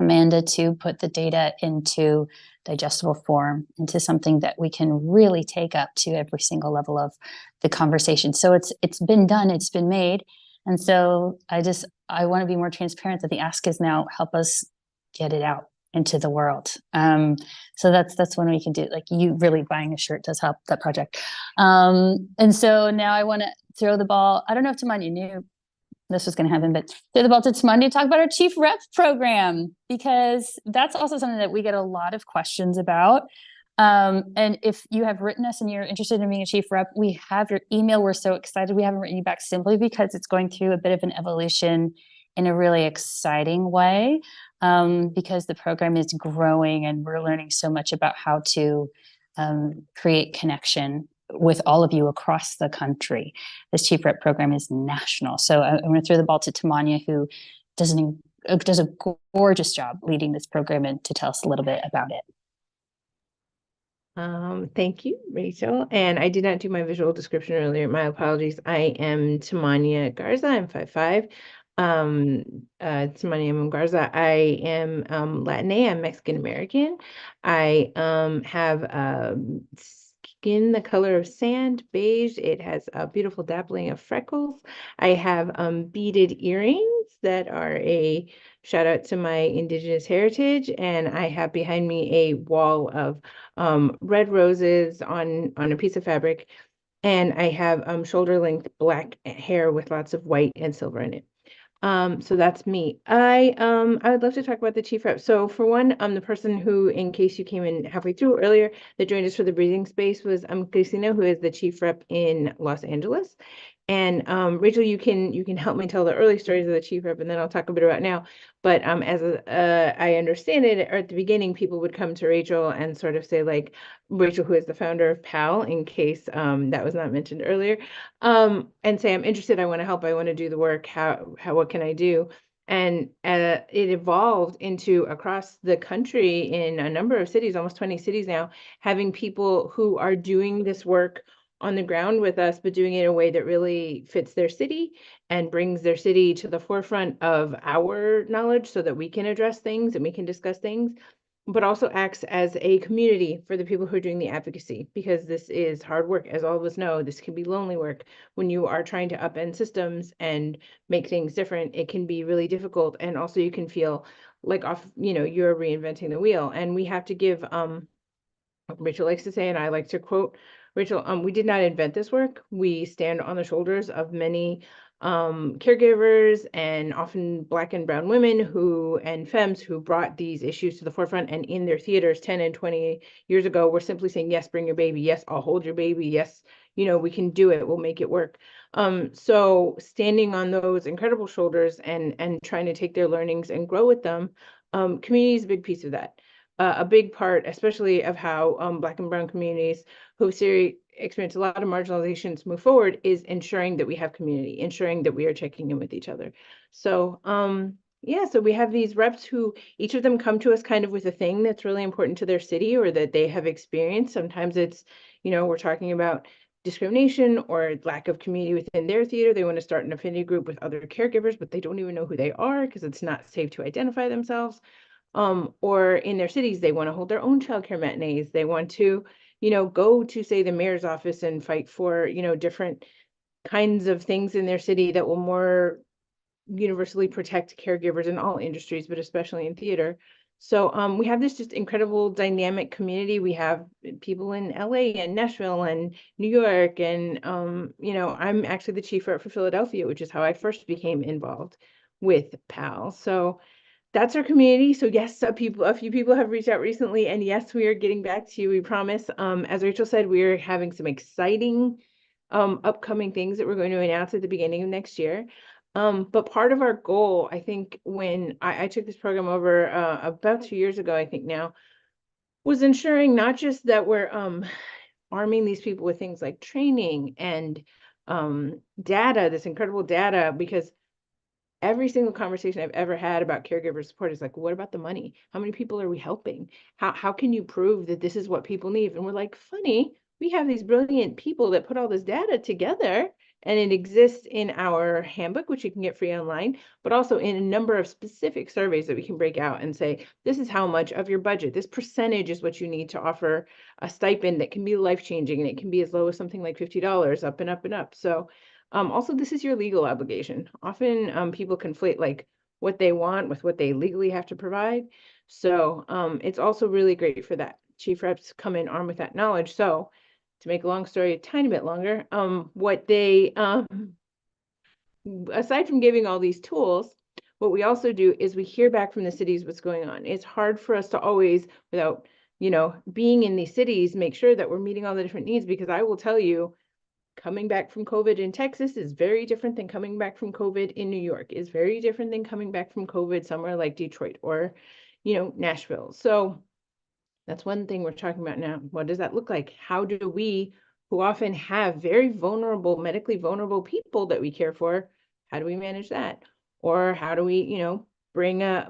Speaker 4: Amanda to put the data into digestible form, into something that we can really take up to every single level of the conversation. So it's been done, it's been made. And so I want to be more transparent that the ask is now help us get it out into the world. So that's when we can do, like, you really buying a shirt does help that project. And so now I want to throw the ball. I don't know if Tamanya knew this was going to happen, but throw the ball to Tamanya to talk about our Chief Rep program, because that's also something that we get a lot of questions about. And if you have written us and you're interested in being a Chief Rep, we have your email. We're so excited. We haven't written you back simply because it's going through a bit of an evolution in a really exciting way, because the program is growing and we're learning so much about how to create connection with all of you across the country. This Chief Rep program is national. So I'm going to throw the ball to Tamanya, who does a gorgeous job leading this program, and to tell us a little bit about it.
Speaker 2: Thank you, Rachel. And I did not do my visual description earlier. My apologies. I am Tamanya Garza. I'm 5'5". Tamanya M. Garza. I am Latina. I'm Mexican American. I have skin the color of sand, beige. It has a beautiful dappling of freckles. I have beaded earrings that are a shout out to my indigenous heritage, and I have behind me a wall of red roses on a piece of fabric, and I have shoulder length black hair with lots of white and silver in it. So that's me. I would love to talk about the Chief Rep. So for one, the person who, in case you came in halfway through earlier, that joined us for the breathing space was Cristina, who is the Chief Rep in Los Angeles. And Rachel, you can help me tell the early stories of the Chief Rep, and then I'll talk a bit about now. But as I understand it, at the beginning, people would come to Rachel and sort of say, like, Rachel, who is the founder of PAAL, in case that was not mentioned earlier, and say, I'm interested, I want to help, I want to do the work. What can I do? And it evolved into, across the country in a number of cities, almost 20 cities now, having people who are doing this work on the ground with us, but doing it in a way that really fits their city and brings their city to the forefront of our knowledge so that we can address things and we can discuss things, but also acts as a community for the people who are doing the advocacy, because this is hard work. As all of us know, this can be lonely work. When you are trying to upend systems and make things different, it can be really difficult. And also you can feel like you're reinventing the wheel. And we have to give, Rachel likes to say, and I like to quote Rachel, we did not invent this work. We stand on the shoulders of many caregivers, and often Black and brown women and femmes who brought these issues to the forefront, and in their theaters 10 and 20 years ago were simply saying, yes, bring your baby. Yes, I'll hold your baby. Yes, we can do it. We'll make it work. So standing on those incredible shoulders and trying to take their learnings and grow with them, community is a big piece of that. A big part, especially of how Black and brown communities who experience a lot of marginalizations move forward, is ensuring that we have community, ensuring that we are checking in with each other. So so we have these reps who each of them come to us kind of with a thing that's really important to their city or that they have experienced. Sometimes it's, we're talking about discrimination or lack of community within their theater. They want to start an affinity group with other caregivers, but they don't even know who they are because it's not safe to identify themselves. Or in their cities, they want to hold their own childcare matinees. They want to, go to, say, the mayor's office and fight for, different kinds of things in their city that will more universally protect caregivers in all industries, but especially in theater. So we have this just incredible dynamic community. We have people in LA and Nashville and New York. And, I'm actually the chief rep for Philadelphia, which is how I first became involved with PAAL. So that's our community. So yes, a few people have reached out recently, and yes, we are getting back to you, we promise. As Rachel said, we are having some exciting upcoming things that we're going to announce at the beginning of next year. But part of our goal, I think, when I took this program over about 2 years ago, I think now, was ensuring not just that we're arming these people with things like training and data, this incredible data, because every single conversation I've ever had about caregiver support is like, what about the money? How many people are we helping? How can you prove that this is what people need? And we're like, funny, we have these brilliant people that put all this data together, and it exists in our handbook, which you can get free online, but also in a number of specific surveys that we can break out and say, this is how much of your budget, this percentage is what you need to offer a stipend that can be life-changing, and it can be as low as something like $50 up and up and up. So also, this is your legal obligation. Often people conflate like what they want with what they legally have to provide. So it's also really great for that. Chief reps come in armed with that knowledge. So to make a long story a tiny bit longer, what they, aside from giving all these tools, what we also do is we hear back from the cities what's going on. It's hard for us to always, without, being in these cities, make sure that we're meeting all the different needs, because I will tell you, coming back from COVID in Texas is very different than coming back from COVID in New York, is very different than coming back from COVID somewhere like Detroit or, Nashville. So that's one thing we're talking about now. What does that look like? How do we, who often have very vulnerable, medically vulnerable people that we care for, how do we manage that? Or how do we, bring a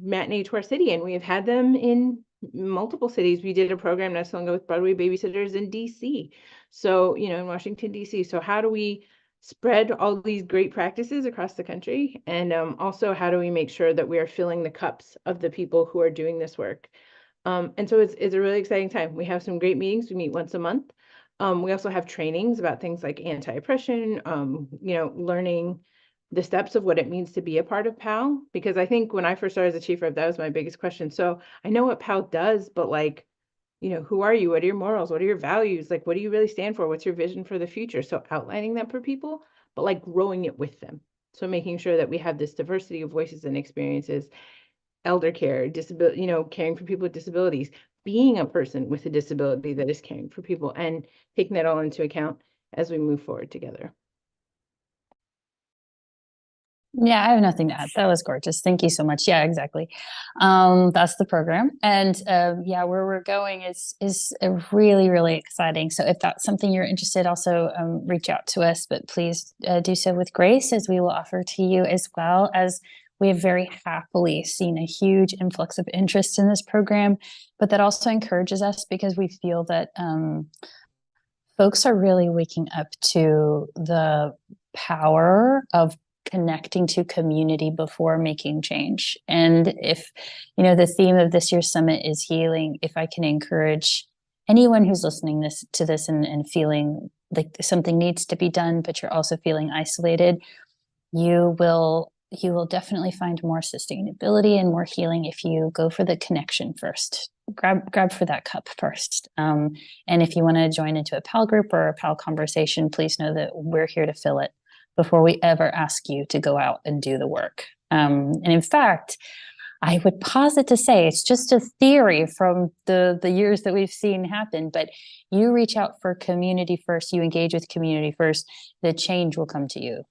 Speaker 2: matinee to our city? And we have had them in multiple cities. We did a program not so long ago with Broadway babysitters in DC. So, in Washington, DC. So how do we spread all these great practices across the country? And also, how do we make sure that we are filling the cups of the people who are doing this work? And so it's a really exciting time. We have some great meetings. We meet once a month. We also have trainings about things like anti-oppression, learning the steps of what it means to be a part of PAAL. Because I think when I first started as a chief rep, that was my biggest question. So I know what PAAL does, but like, who are you? What are your morals? What are your values? Like, what do you really stand for? What's your vision for the future? So outlining that for people, but like growing it with them. So making sure that we have this diversity of voices and experiences, elder care, disability, caring for people with disabilities, being a person with a disability that is caring for people, and taking that all into account as we move forward together.
Speaker 4: Yeah, I have nothing to add. That was gorgeous. Thank you so much. Yeah, exactly. That's the program. And yeah, where we're going is really, really exciting. So if that's something you're interested, also reach out to us, but please do so with grace, as we will offer to you, as well as we have very happily seen a huge influx of interest in this program. But that also encourages us, because we feel that folks are really waking up to the power of connecting to community before making change. And if, the theme of this year's summit is healing, if I can encourage anyone who's listening to this and feeling like something needs to be done, but you're also feeling isolated, you will definitely find more sustainability and more healing if you go for the connection first. Grab for that cup first. And if you want to join into a PAAL group or a PAAL conversation, please know that we're here to fill it before we ever ask you to go out and do the work. And in fact, I would posit to say it's just a theory from the years that we've seen happen, but you reach out for community first, you engage with community first, the change will come to you.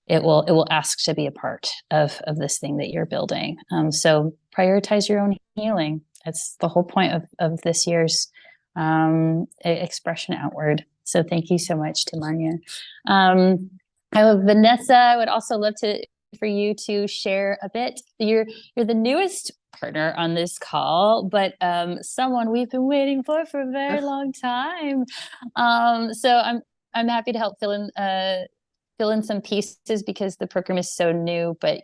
Speaker 4: It will ask to be a part of this thing that you're building. So prioritize your own healing. That's the whole point of this year's expression outward. So thank you so much, Tamanya. Vanessa, I would also love for you to share a bit. You're the newest partner on this call, but someone we've been waiting for a very long time. So I'm happy to help fill in some pieces because the program is so new, but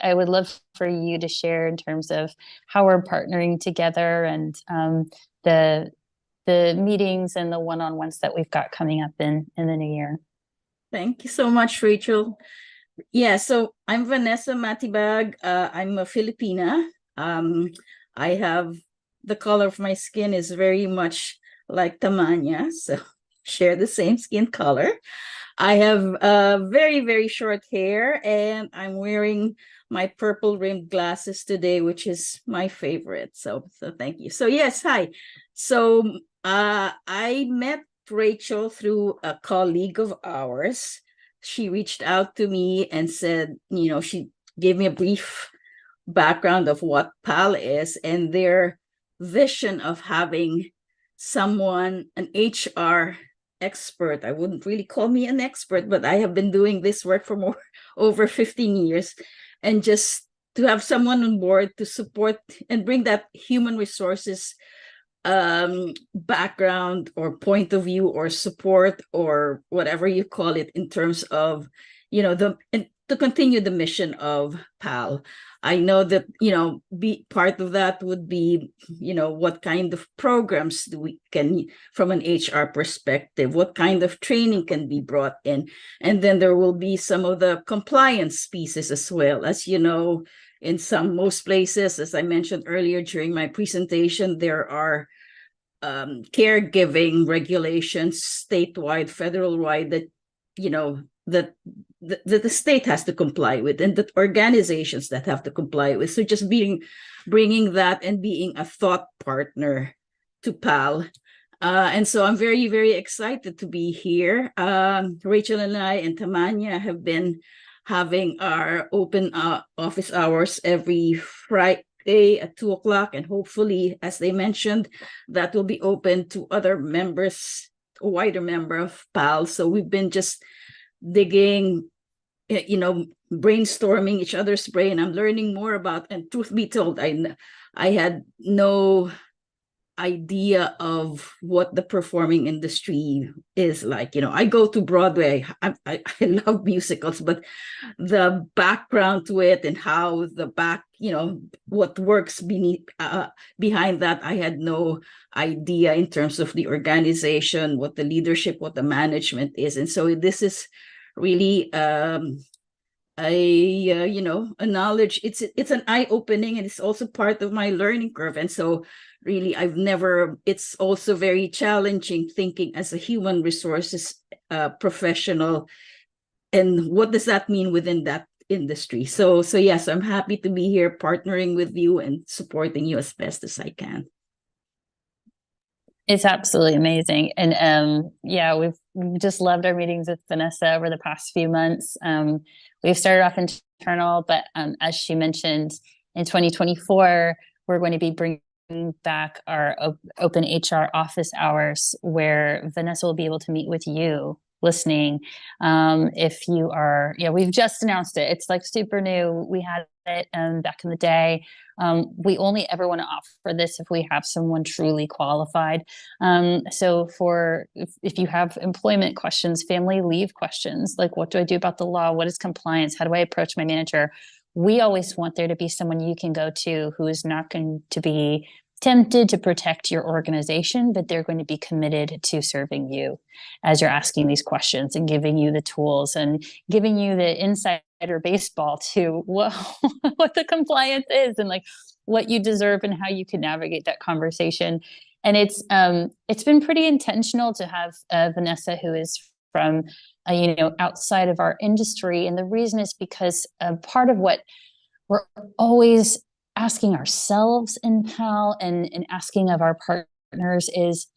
Speaker 4: I would love for you to share in terms of how we're partnering together and the meetings and the one-on-ones that we've got coming up in the new year.
Speaker 8: Thank you so much, Rachel. Yeah, so I'm Vanessa Matibag. I'm a Filipina. I have the color of my skin is very much like Tamanya, so share the same skin color. I have very, very short hair, and I'm wearing my purple rimmed glasses today, which is my favorite. So thank you. So yes, hi. So I met Rachel through a colleague of ours. She reached out to me and said, she gave me a brief background of what PAAL is and their vision of having someone, an HR expert. I wouldn't really call me an expert, but I have been doing this work for over 15 years. And just to have someone on board to support and bring that human resources background or point of view or support or whatever you call it in terms of, to continue the mission of PAAL. I know that, be part of that would be, what kind of programs we can, from an HR perspective, what kind of training can be brought in. And then there will be some of the compliance pieces as well. As you know, in most places, as I mentioned earlier during my presentation, there are caregiving regulations statewide, federal-wide that the state has to comply with, and that organizations that have to comply with. So just bringing that and being a thought partner to PAAL. And so I'm very, very excited to be here. Rachel and I and Tamanya have been having our open office hours every Friday at 2:00, and hopefully, as they mentioned, that will be open to other members, a wider member of PAAL. So we've been just digging, brainstorming each other's brain. I'm learning more about, and truth be told, I had no idea of what the performing industry is like. I go to Broadway. I love musicals, but the background to it and how what works behind that, I had no idea in terms of the organization, what the leadership, what the management is. And so this is really a knowledge. It's an eye-opening, and it's also part of my learning curve. And so really it's also very challenging thinking as a human resources professional, and what does that mean within that industry. So yes, I'm happy to be here partnering with you and supporting you as best as I can.
Speaker 4: It's absolutely amazing. And we've just loved our meetings with Vanessa over the past few months. We've started off internal, but as she mentioned, in 2024, we're going to be bringing back our open HR office hours, where Vanessa will be able to meet with you listening. If you are, we've just announced it. It's like super new. We had it back in the day. We only ever want to offer this if we have someone truly qualified. So if you have employment questions, family leave questions, like what do I do about the law? What is compliance? How do I approach my manager? We always want there to be someone you can go to who is not going to be tempted to protect your organization, but they're going to be committed to serving you as you're asking these questions and giving you the tools and giving you the insider baseball to what the compliance is and like what you deserve and how you can navigate that conversation. And it's been pretty intentional to have Vanessa, who is from outside of our industry. And the reason is because part of what we're always asking ourselves in PAAL and asking of our partners is,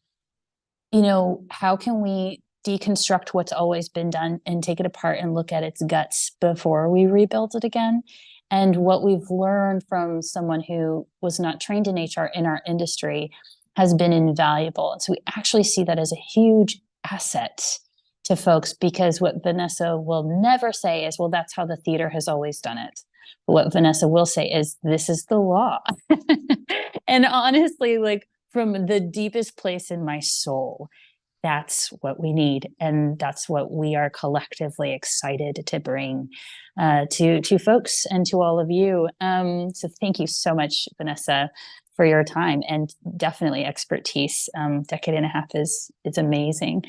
Speaker 4: how can we deconstruct what's always been done and take it apart and look at its guts before we rebuild it again? And what we've learned from someone who was not trained in HR in our industry has been invaluable. And so we actually see that as a huge asset to folks, because what Vanessa will never say is, well, that's how the theater has always done it. But what Vanessa will say is this is the law. And honestly, like from the deepest place in my soul, that's what we need, and that's what we are collectively excited to bring to folks and to all of you. So thank you so much, Vanessa, for your time and definitely expertise. Decade and a half is amazing.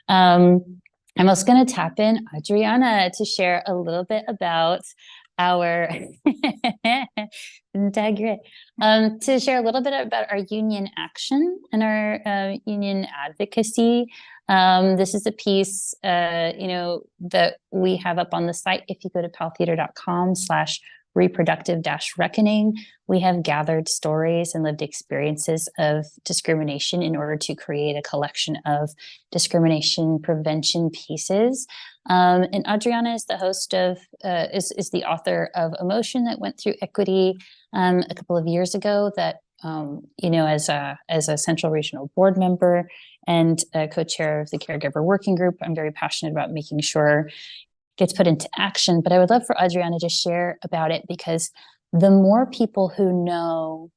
Speaker 4: I'm also going to tap in Adriana to share a little bit about our to share a little bit about our union action and our union advocacy. This is a piece, that we have up on the site. If you go to paaltheater.com/reproductive-reckoning, we have gathered stories and lived experiences of discrimination in order to create a collection of discrimination prevention pieces. And Adriana is the host of, is the author of a motion that went through equity a couple of years ago that, as a Central Regional Board member and co-chair of the Caregiver Working Group, I'm very passionate about making sure gets put into action. But I would love for Adriana to share about it, because the more people who know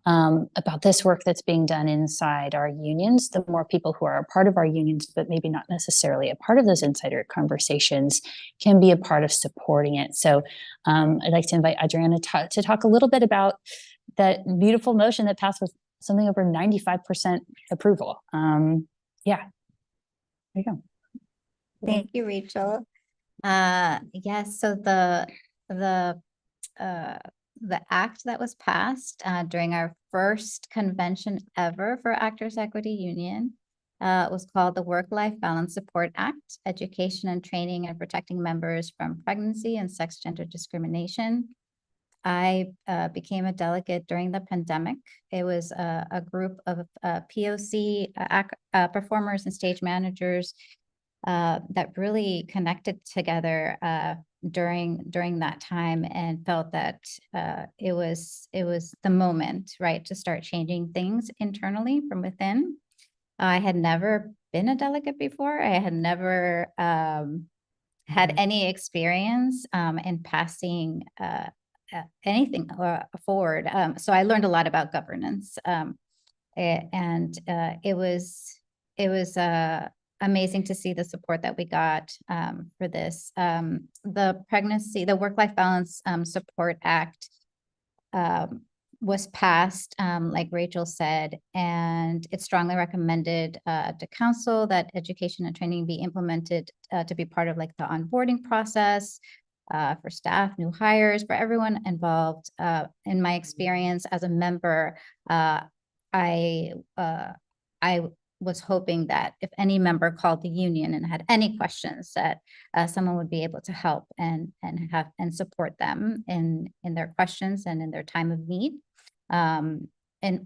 Speaker 4: about this work that's being done inside our unions, the more people who are a part of our unions, but maybe not necessarily a part of those insider conversations, can be a part of supporting it. So I'd like to invite Adriana to talk a little bit about that beautiful motion that passed with something over 95% approval. There you go.
Speaker 1: Thank you, Rachel. Yes, so the act that was passed during our first convention ever for Actors Equity Union was called the Work-Life Balance Support Act, Education and Training and Protecting Members from Pregnancy and Sex Gender Discrimination. I became a delegate during the pandemic. It was a group of POC performers and stage managers that really connected together during that time, and felt that it was the moment, right, to start changing things internally from within. I had never been a delegate before. I had never had any experience in passing anything forward. So I learned a lot about governance, and it was amazing to see the support that we got for this. The Work-Life Balance Support Act was passed, like Rachel said, and it strongly recommended to council that education and training be implemented to be part of like the onboarding process for staff, new hires, for everyone involved. In my experience as a member, I was hoping that if any member called the union and had any questions, that someone would be able to help and support them in their questions and in their time of need. And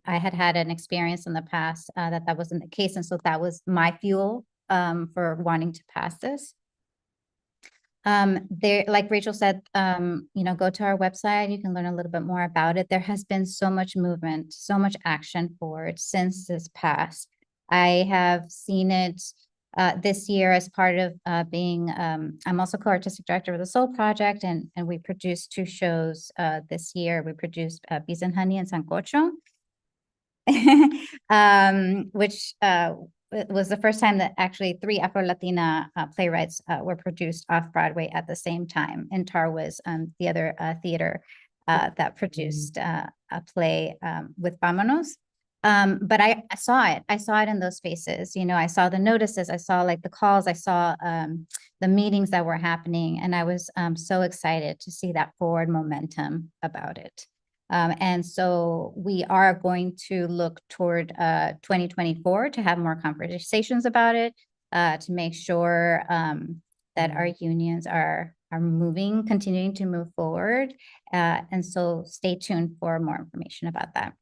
Speaker 1: I had an experience in the past that wasn't the case, and so that was my fuel for wanting to pass this. There, like Rachel said, go to our website. You can learn a little bit more about it. There has been so much movement, so much action for it since this passed. I have seen it this year as part of being, I'm also co-artistic director of the Soul Project, and we produced 2 shows this year. We produced Bees and Honey and Sancocho, which it was the first time that actually 3 Afro-Latina playwrights were produced off-Broadway at the same time. And TAR was the other theater that produced a play with Vámonos. But I saw it in those spaces. I saw the notices, I saw like the calls, I saw the meetings that were happening, and I was so excited to see that forward momentum about it. And so we are going to look toward 2024 to have more conversations about it, to make sure that our unions are continuing to move forward. And so stay tuned for more information about that.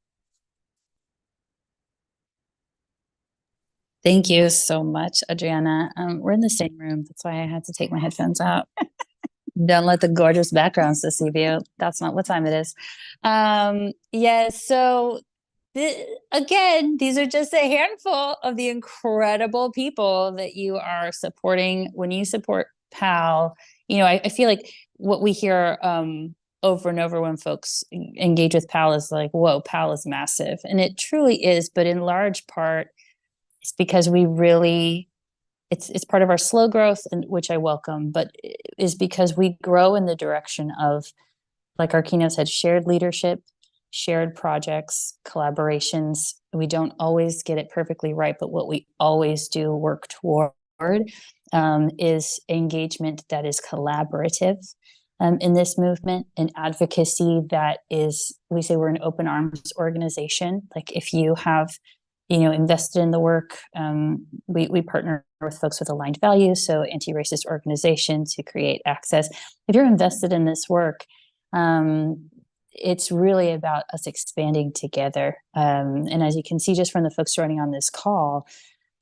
Speaker 4: Thank you so much, Adriana. We're in the same room. That's why I had to take my headphones out. Don't let the gorgeous backgrounds deceive you. That's not what time it is. So again, these are just a handful of the incredible people that you are supporting when you support PAAL. I feel like what we hear over and over when folks engage with PAAL is like, whoa, PAAL is massive. And it truly is, but in large part, it's because we really, it's part of our slow growth, and which I welcome, but is because we grow in the direction of, like our keynote said, shared leadership, shared projects, collaborations. We don't always get it perfectly right, but what we always do work toward is engagement that is collaborative in this movement, and advocacy that is, we say we're an open arms organization. Like if you have, invested in the work, we partner with folks with aligned values, so anti-racist organizations to create access. If you're invested in this work, it's really about us expanding together. And as you can see, just from the folks joining on this call,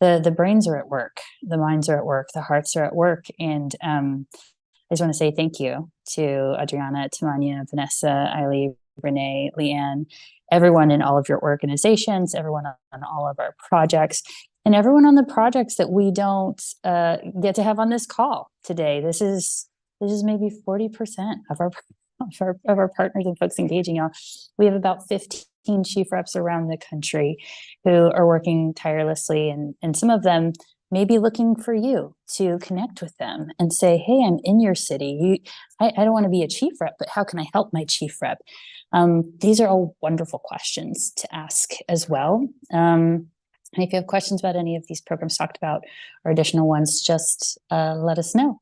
Speaker 4: the brains are at work, the minds are at work, the hearts are at work. And I just want to say thank you to Adriana, Tamania, Vanessa, Eileen, Renee, Leanne, everyone in all of your organizations, everyone on all of our projects, and everyone on the projects that we don't get to have on this call today. This is maybe 40% of our partners and folks engaging y'all. We have about 15 chief reps around the country who are working tirelessly, and some of them may be looking for you to connect with them and say, hey, I'm in your city. I don't want to be a chief rep, but how can I help my chief rep? These are all wonderful questions to ask as well. And if you have questions about any of these programs talked about or additional ones, just let us know.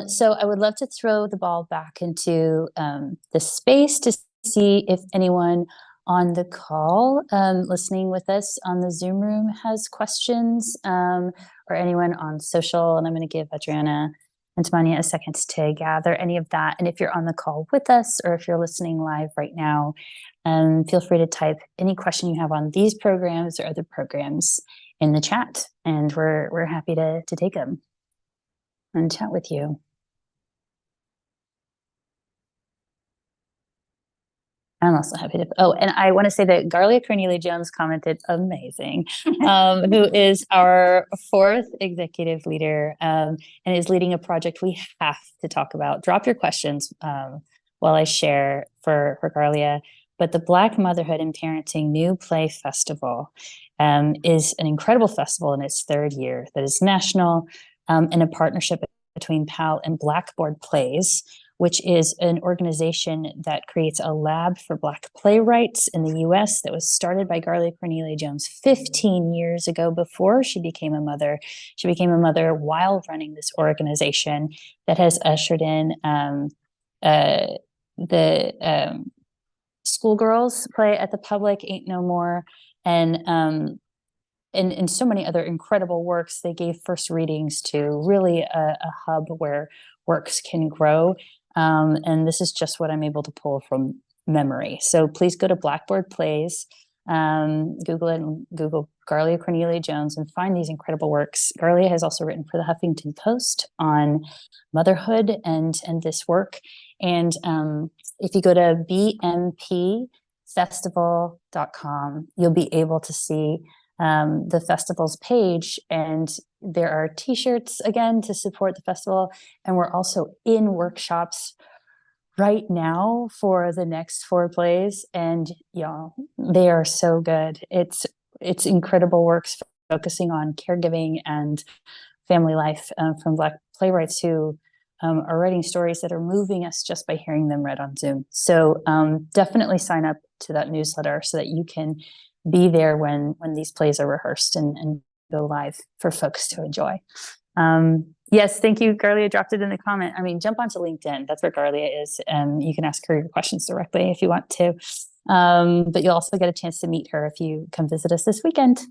Speaker 4: So I would love to throw the ball back into the space to see if anyone on the call listening with us on the Zoom room has questions, or anyone on social. And I'm going to give Adriana and Tamania a second to gather any of that. And if you're on the call with us, or if you're listening live right now, feel free to type any question you have on these programs or other programs in the chat, and we're happy to take them and chat with you. I'm also happy to. Oh, and I want to say that Garlia Cornelia-Jones commented, amazing, who is our 4th executive leader, and is leading a project we have to talk about. Drop your questions while I share for Garlia. But the Black Motherhood and Parenting New Play Festival is an incredible festival in its 3rd year that is national, in a partnership between PAAL and Blackboard Plays, which is an organization that creates a lab for Black playwrights in the US that was started by Garlia Cornelia-Jones 15 years ago before she became a mother. She became a mother while running this organization that has ushered in the Schoolgirls play at the Public, Ain't No More, and so many other incredible works. They gave first readings to really a hub where works can grow. And this is just what I'm able to pull from memory. So please go to Blackboard Plays, Google it, and Google Garlia Cornelia-Jones, and find these incredible works. Garlia has also written for the Huffington Post on motherhood and this work. And if you go to bmpfestival.com, you'll be able to see the festival's page, and there are t-shirts again to support the festival, and we're also in workshops right now for the next 4 plays, and y'all, they are so good. It's incredible works focusing on caregiving and family life from Black playwrights who are writing stories that are moving us just by hearing them read on Zoom. So definitely sign up to that newsletter so that you can be there when these plays are rehearsed and go live for folks to enjoy. Yes, thank you. Garlia dropped it in the comment. I mean, jump onto LinkedIn. That's where Garlia is. You can ask her your questions directly if you want to. But you'll also get a chance to meet her if you come visit us this weekend.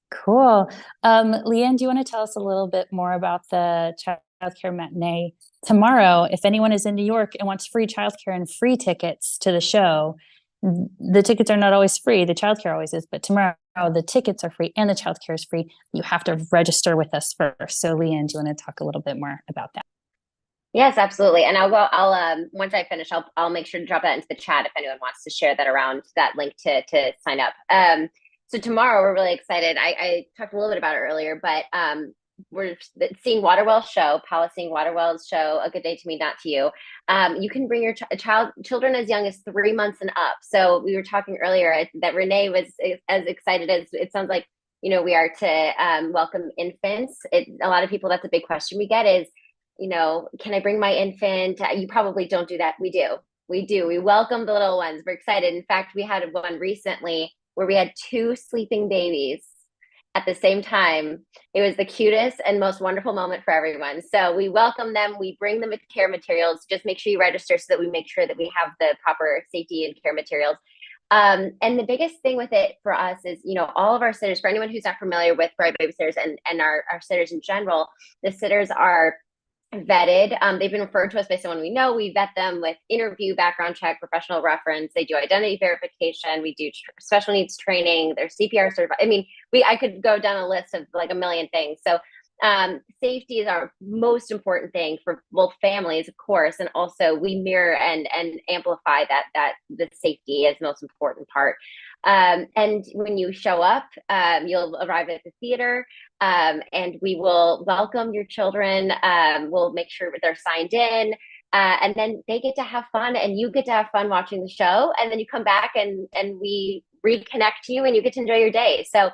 Speaker 4: Cool. Leanne, do you want to tell us a little bit more about the childcare matinee tomorrow? If anyone is in New York and wants free childcare and free tickets to the show, the tickets are not always free. The childcare always is, but tomorrow the tickets are free and the childcare is free. You have to register with us first. So Leanne, do you want to talk a little bit more about that?
Speaker 5: Yes, absolutely. And I'll once I finish, I'll make sure to drop that into the chat if anyone wants to share that around, that link to sign up. So tomorrow we're really excited. I talked a little bit about it earlier, but we're seeing Waterwell's show, PAAL seeing Waterwell's show, A Good Day to Me, Not to You. You can bring your children as young as 3 months and up. So we were talking earlier that Renee was as excited as it sounds like, you know, we are to welcome infants. A lot of people, that's a big question we get is, you know, can I bring my infant? You probably don't do that. We do. We welcome the little ones. We're excited. In fact, we had one recently where we had 2 sleeping babies at the same time. It was the cutest and most wonderful moment for everyone. So we welcome them. We bring them care materials. Just make sure you register so that we make sure that we have the proper safety and care materials. And the biggest thing with it for us is, you know, all of our sitters, for anyone who's not familiar with Bright Babysitters and our sitters in general, the sitters are vetted. They've been referred to us by someone we know. We vet them with interview, background check, professional reference. They do identity verification. We do special needs training. They're CPR certified. I mean, I could go down a list of like a million things. So safety is our most important thing for both families, of course, and also we mirror and amplify that the safety is the most important part. And when you show up, you'll arrive at the theater. And we will welcome your children. We'll make sure they're signed in, and then they get to have fun, and you get to have fun watching the show. And then you come back, and we reconnect you, and you get to enjoy your day. So,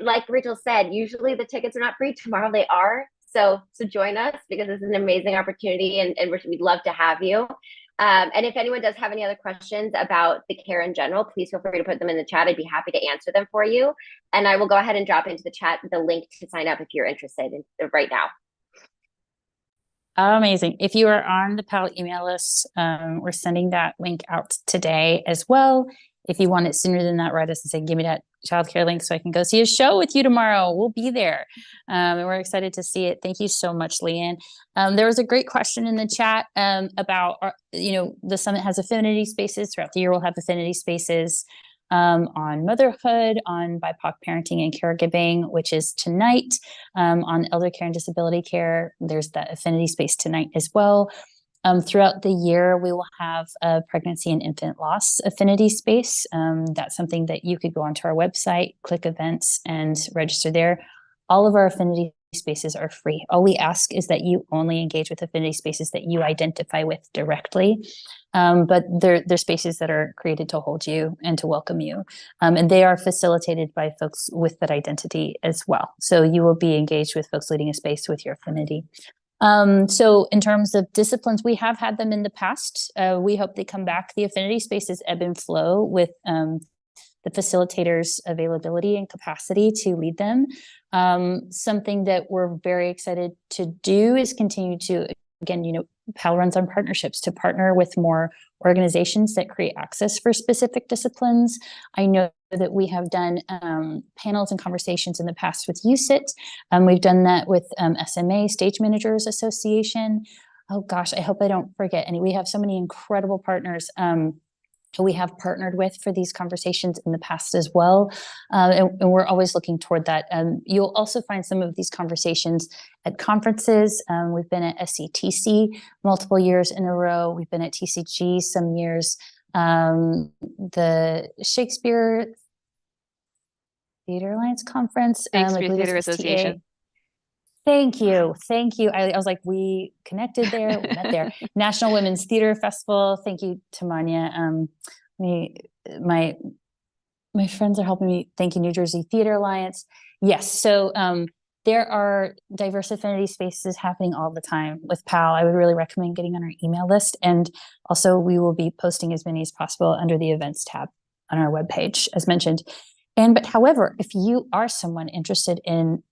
Speaker 5: like Rachel said, usually the tickets are not free. Tomorrow they are. So join us because this is an amazing opportunity, and we'd love to have you. And if anyone does have any other questions about the care in general, please feel free to put them in the chat. I'd be happy to answer them for you. And I will go ahead and drop into the chat the link to sign up if you're interested in right now.
Speaker 4: Amazing. If you are on the PAAL email list, we're sending that link out today as well. If you want it sooner than that, write us and say, give me that childcare link so I can go see a show with you tomorrow. We'll be there. And we're excited to see it. Thank you so much, Leanne. There was a great question in the chat about, you know, the summit has affinity spaces. Throughout the year, we'll have affinity spaces on motherhood, on BIPOC parenting and caregiving, which is tonight, on elder care and disability care. There's that affinity space tonight as well. Throughout the year, we will have a pregnancy and infant loss affinity space. That's something that you could go onto our website, click events, and register there. All of our affinity spaces are free. All we ask is that you only engage with affinity spaces that you identify with directly. But they're spaces that are created to hold you and to welcome you. And they are facilitated by folks with that identity as well. So you will be engaged with folks leading a space with your affinity. So in terms of disciplines, we have had them in the past. We hope they come back. The affinity spaces ebb and flow with the facilitators' availability and capacity to lead them. Something that we're very excited to do is continue to, again, you know, PAAL runs on partnerships to partner with more organizations that create access for specific disciplines. I know that we have done panels and conversations in the past with USIT. We've done that with SMA, Stage Managers Association. Oh gosh, I hope I don't forget any. We have so many incredible partners who we have partnered with for these conversations in the past as well. And we're always looking toward that. You'll also find some of these conversations at conferences. We've been at SCTC multiple years in a row. We've been at TCG some years. The Shakespeare Theater Alliance Conference.
Speaker 7: Shakespeare Theater Association.
Speaker 4: Thank you. Thank you. I was like, we connected there, we met there. National Women's Theater Festival. Thank you, Tamanya. My friends are helping me. Thank you, New Jersey Theater Alliance. Yes. So there are diverse affinity spaces happening all the time with PAAL. I would really recommend getting on our email list. And also we will be posting as many as possible under the events tab on our webpage, as mentioned. But however, if you are someone interested in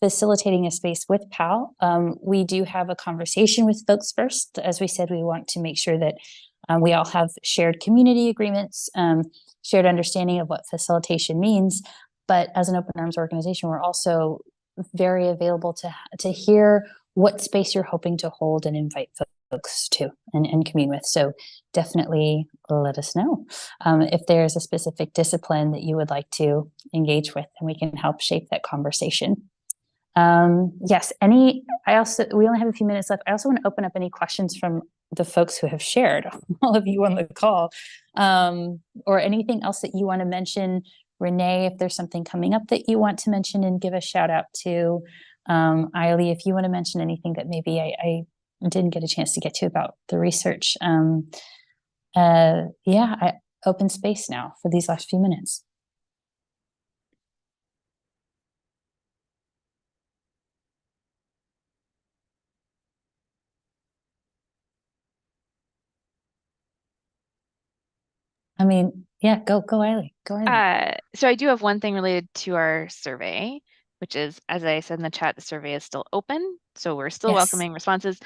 Speaker 4: facilitating a space with PAAL, we do have a conversation with folks first. As we said, we want to make sure that we all have shared community agreements, shared understanding of what facilitation means. But as an open arms organization, we're also very available to hear what space you're hoping to hold and invite folks to and commune with. So definitely let us know if there's a specific discipline that you would like to engage with, and we can help shape that conversation. Yes, we only have a few minutes left. I also want to open up any questions from the folks who have shared, all of you on the call, or anything else that you want to mention. Renee, if there's something coming up that you want to mention and give a shout out to, Eiley, if you want to mention anything that maybe I didn't get a chance to get to about the research. Open space now for these last few minutes. I mean, yeah, go Eiley, go Eiley.
Speaker 7: So I do have one thing related to our survey, which is, as I said in the chat, the survey is still open. So we're still welcoming responses.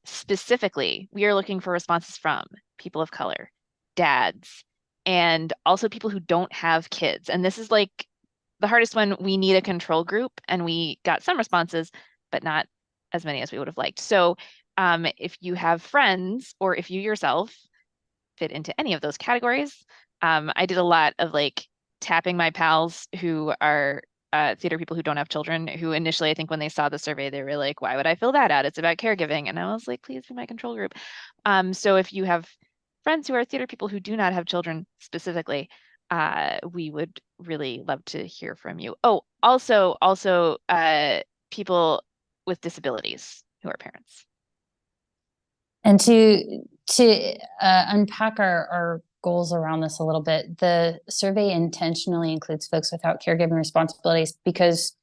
Speaker 7: Specifically, we are looking for responses from people of color, dads, and also people who don't have kids. And this is like the hardest one. We need a control group, and we got some responses, but not as many as we would have liked. So if you have friends, or if you yourself fit into any of those categories, I did a lot of like tapping my pals who are theater people who don't have children, who initially, I think when they saw the survey, they were like, why would I fill that out? It's about caregiving. And I was like, please be my control group. So if you have friends who are theater people who do not have children specifically, we would really love to hear from you. Oh, also people with disabilities who are parents.
Speaker 4: And to unpack our goals around this a little bit, the survey intentionally includes folks without caregiving responsibilities because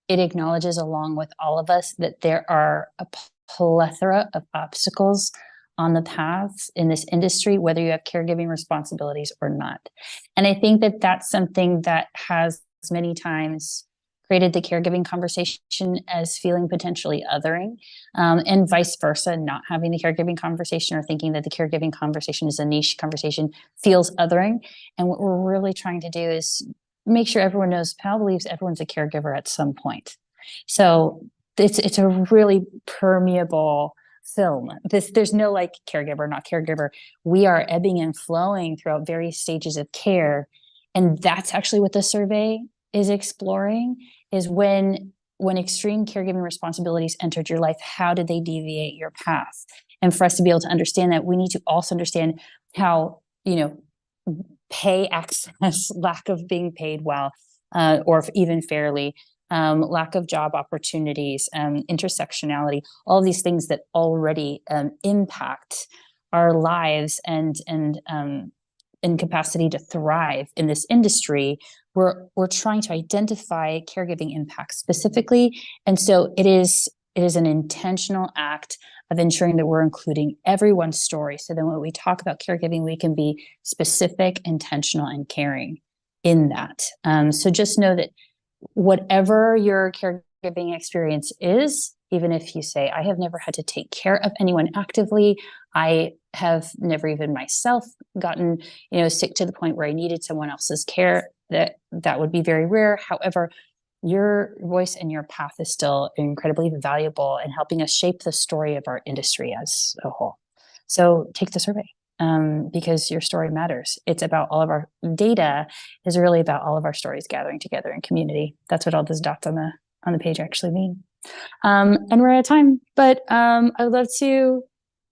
Speaker 4: it acknowledges, along with all of us, that there are a plethora of obstacles on the paths in this industry, whether you have caregiving responsibilities or not. And I think that that's something that has many times created the caregiving conversation as feeling potentially othering, and vice versa, not having the caregiving conversation or thinking that the caregiving conversation is a niche conversation feels othering. And what we're really trying to do is make sure everyone knows PAAL believes everyone's a caregiver at some point. So it's a really permeable film. There's no like caregiver, not caregiver. We are ebbing and flowing throughout various stages of care. And that's actually what the survey is exploring, is when extreme caregiving responsibilities entered your life, how did they deviate your path? And for us to be able to understand that, we need to also understand how, pay access, lack of being paid well, or even fairly, lack of job opportunities, intersectionality, all these things that already impact our lives and capacity to thrive in this industry. We're trying to identify caregiving impacts specifically. And so it is an intentional act of ensuring that we're including everyone's story. So then when we talk about caregiving, we can be specific, intentional, and caring in that. So just know that whatever your caregiving experience is, even if you say, I have never had to take care of anyone actively, I have never even myself gotten, sick to the point where I needed someone else's care, that would be very rare. However, your voice and your path is still incredibly valuable in helping us shape the story of our industry as a whole. So take the survey, because your story matters. It's about all of our data is really about all of our stories gathering together in community. That's what all those dots on the page actually mean. And we're out of time, but I would love to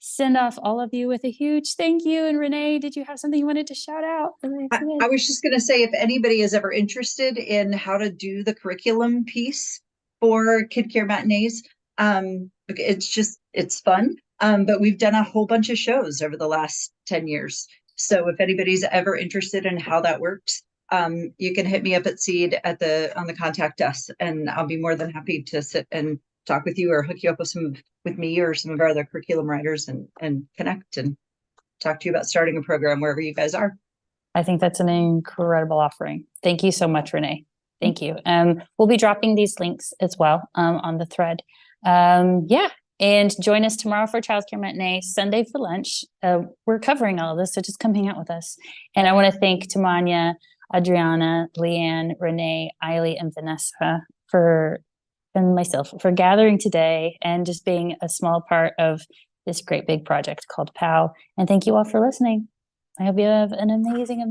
Speaker 4: send off all of you with a huge thank you. And Renee, did you have something you wanted to shout out?
Speaker 6: I was just going to say, if anybody is ever interested in how to do the curriculum piece for Kid Care Matinees, it's fun. But we've done a whole bunch of shows over the last 10 years. So if anybody's ever interested in how that works, you can hit me up at Seed on the contact us, and I'll be more than happy to sit and talk with you or hook you up with me or some of our other curriculum writers and connect and talk to you about starting a program wherever you guys are.
Speaker 4: I think that's an incredible offering. Thank you so much, Renee. Thank you. We'll be dropping these links as well on the thread. And join us tomorrow for Childcare Matinee, Sunday for lunch. We're covering all of this, so just come hang out with us. And I want to thank Tamanya, Adriana, Leanne, Renee, Eiley, and Vanessa and myself for gathering today and just being a small part of this great big project called PAAL. And thank you all for listening. I hope you have an amazing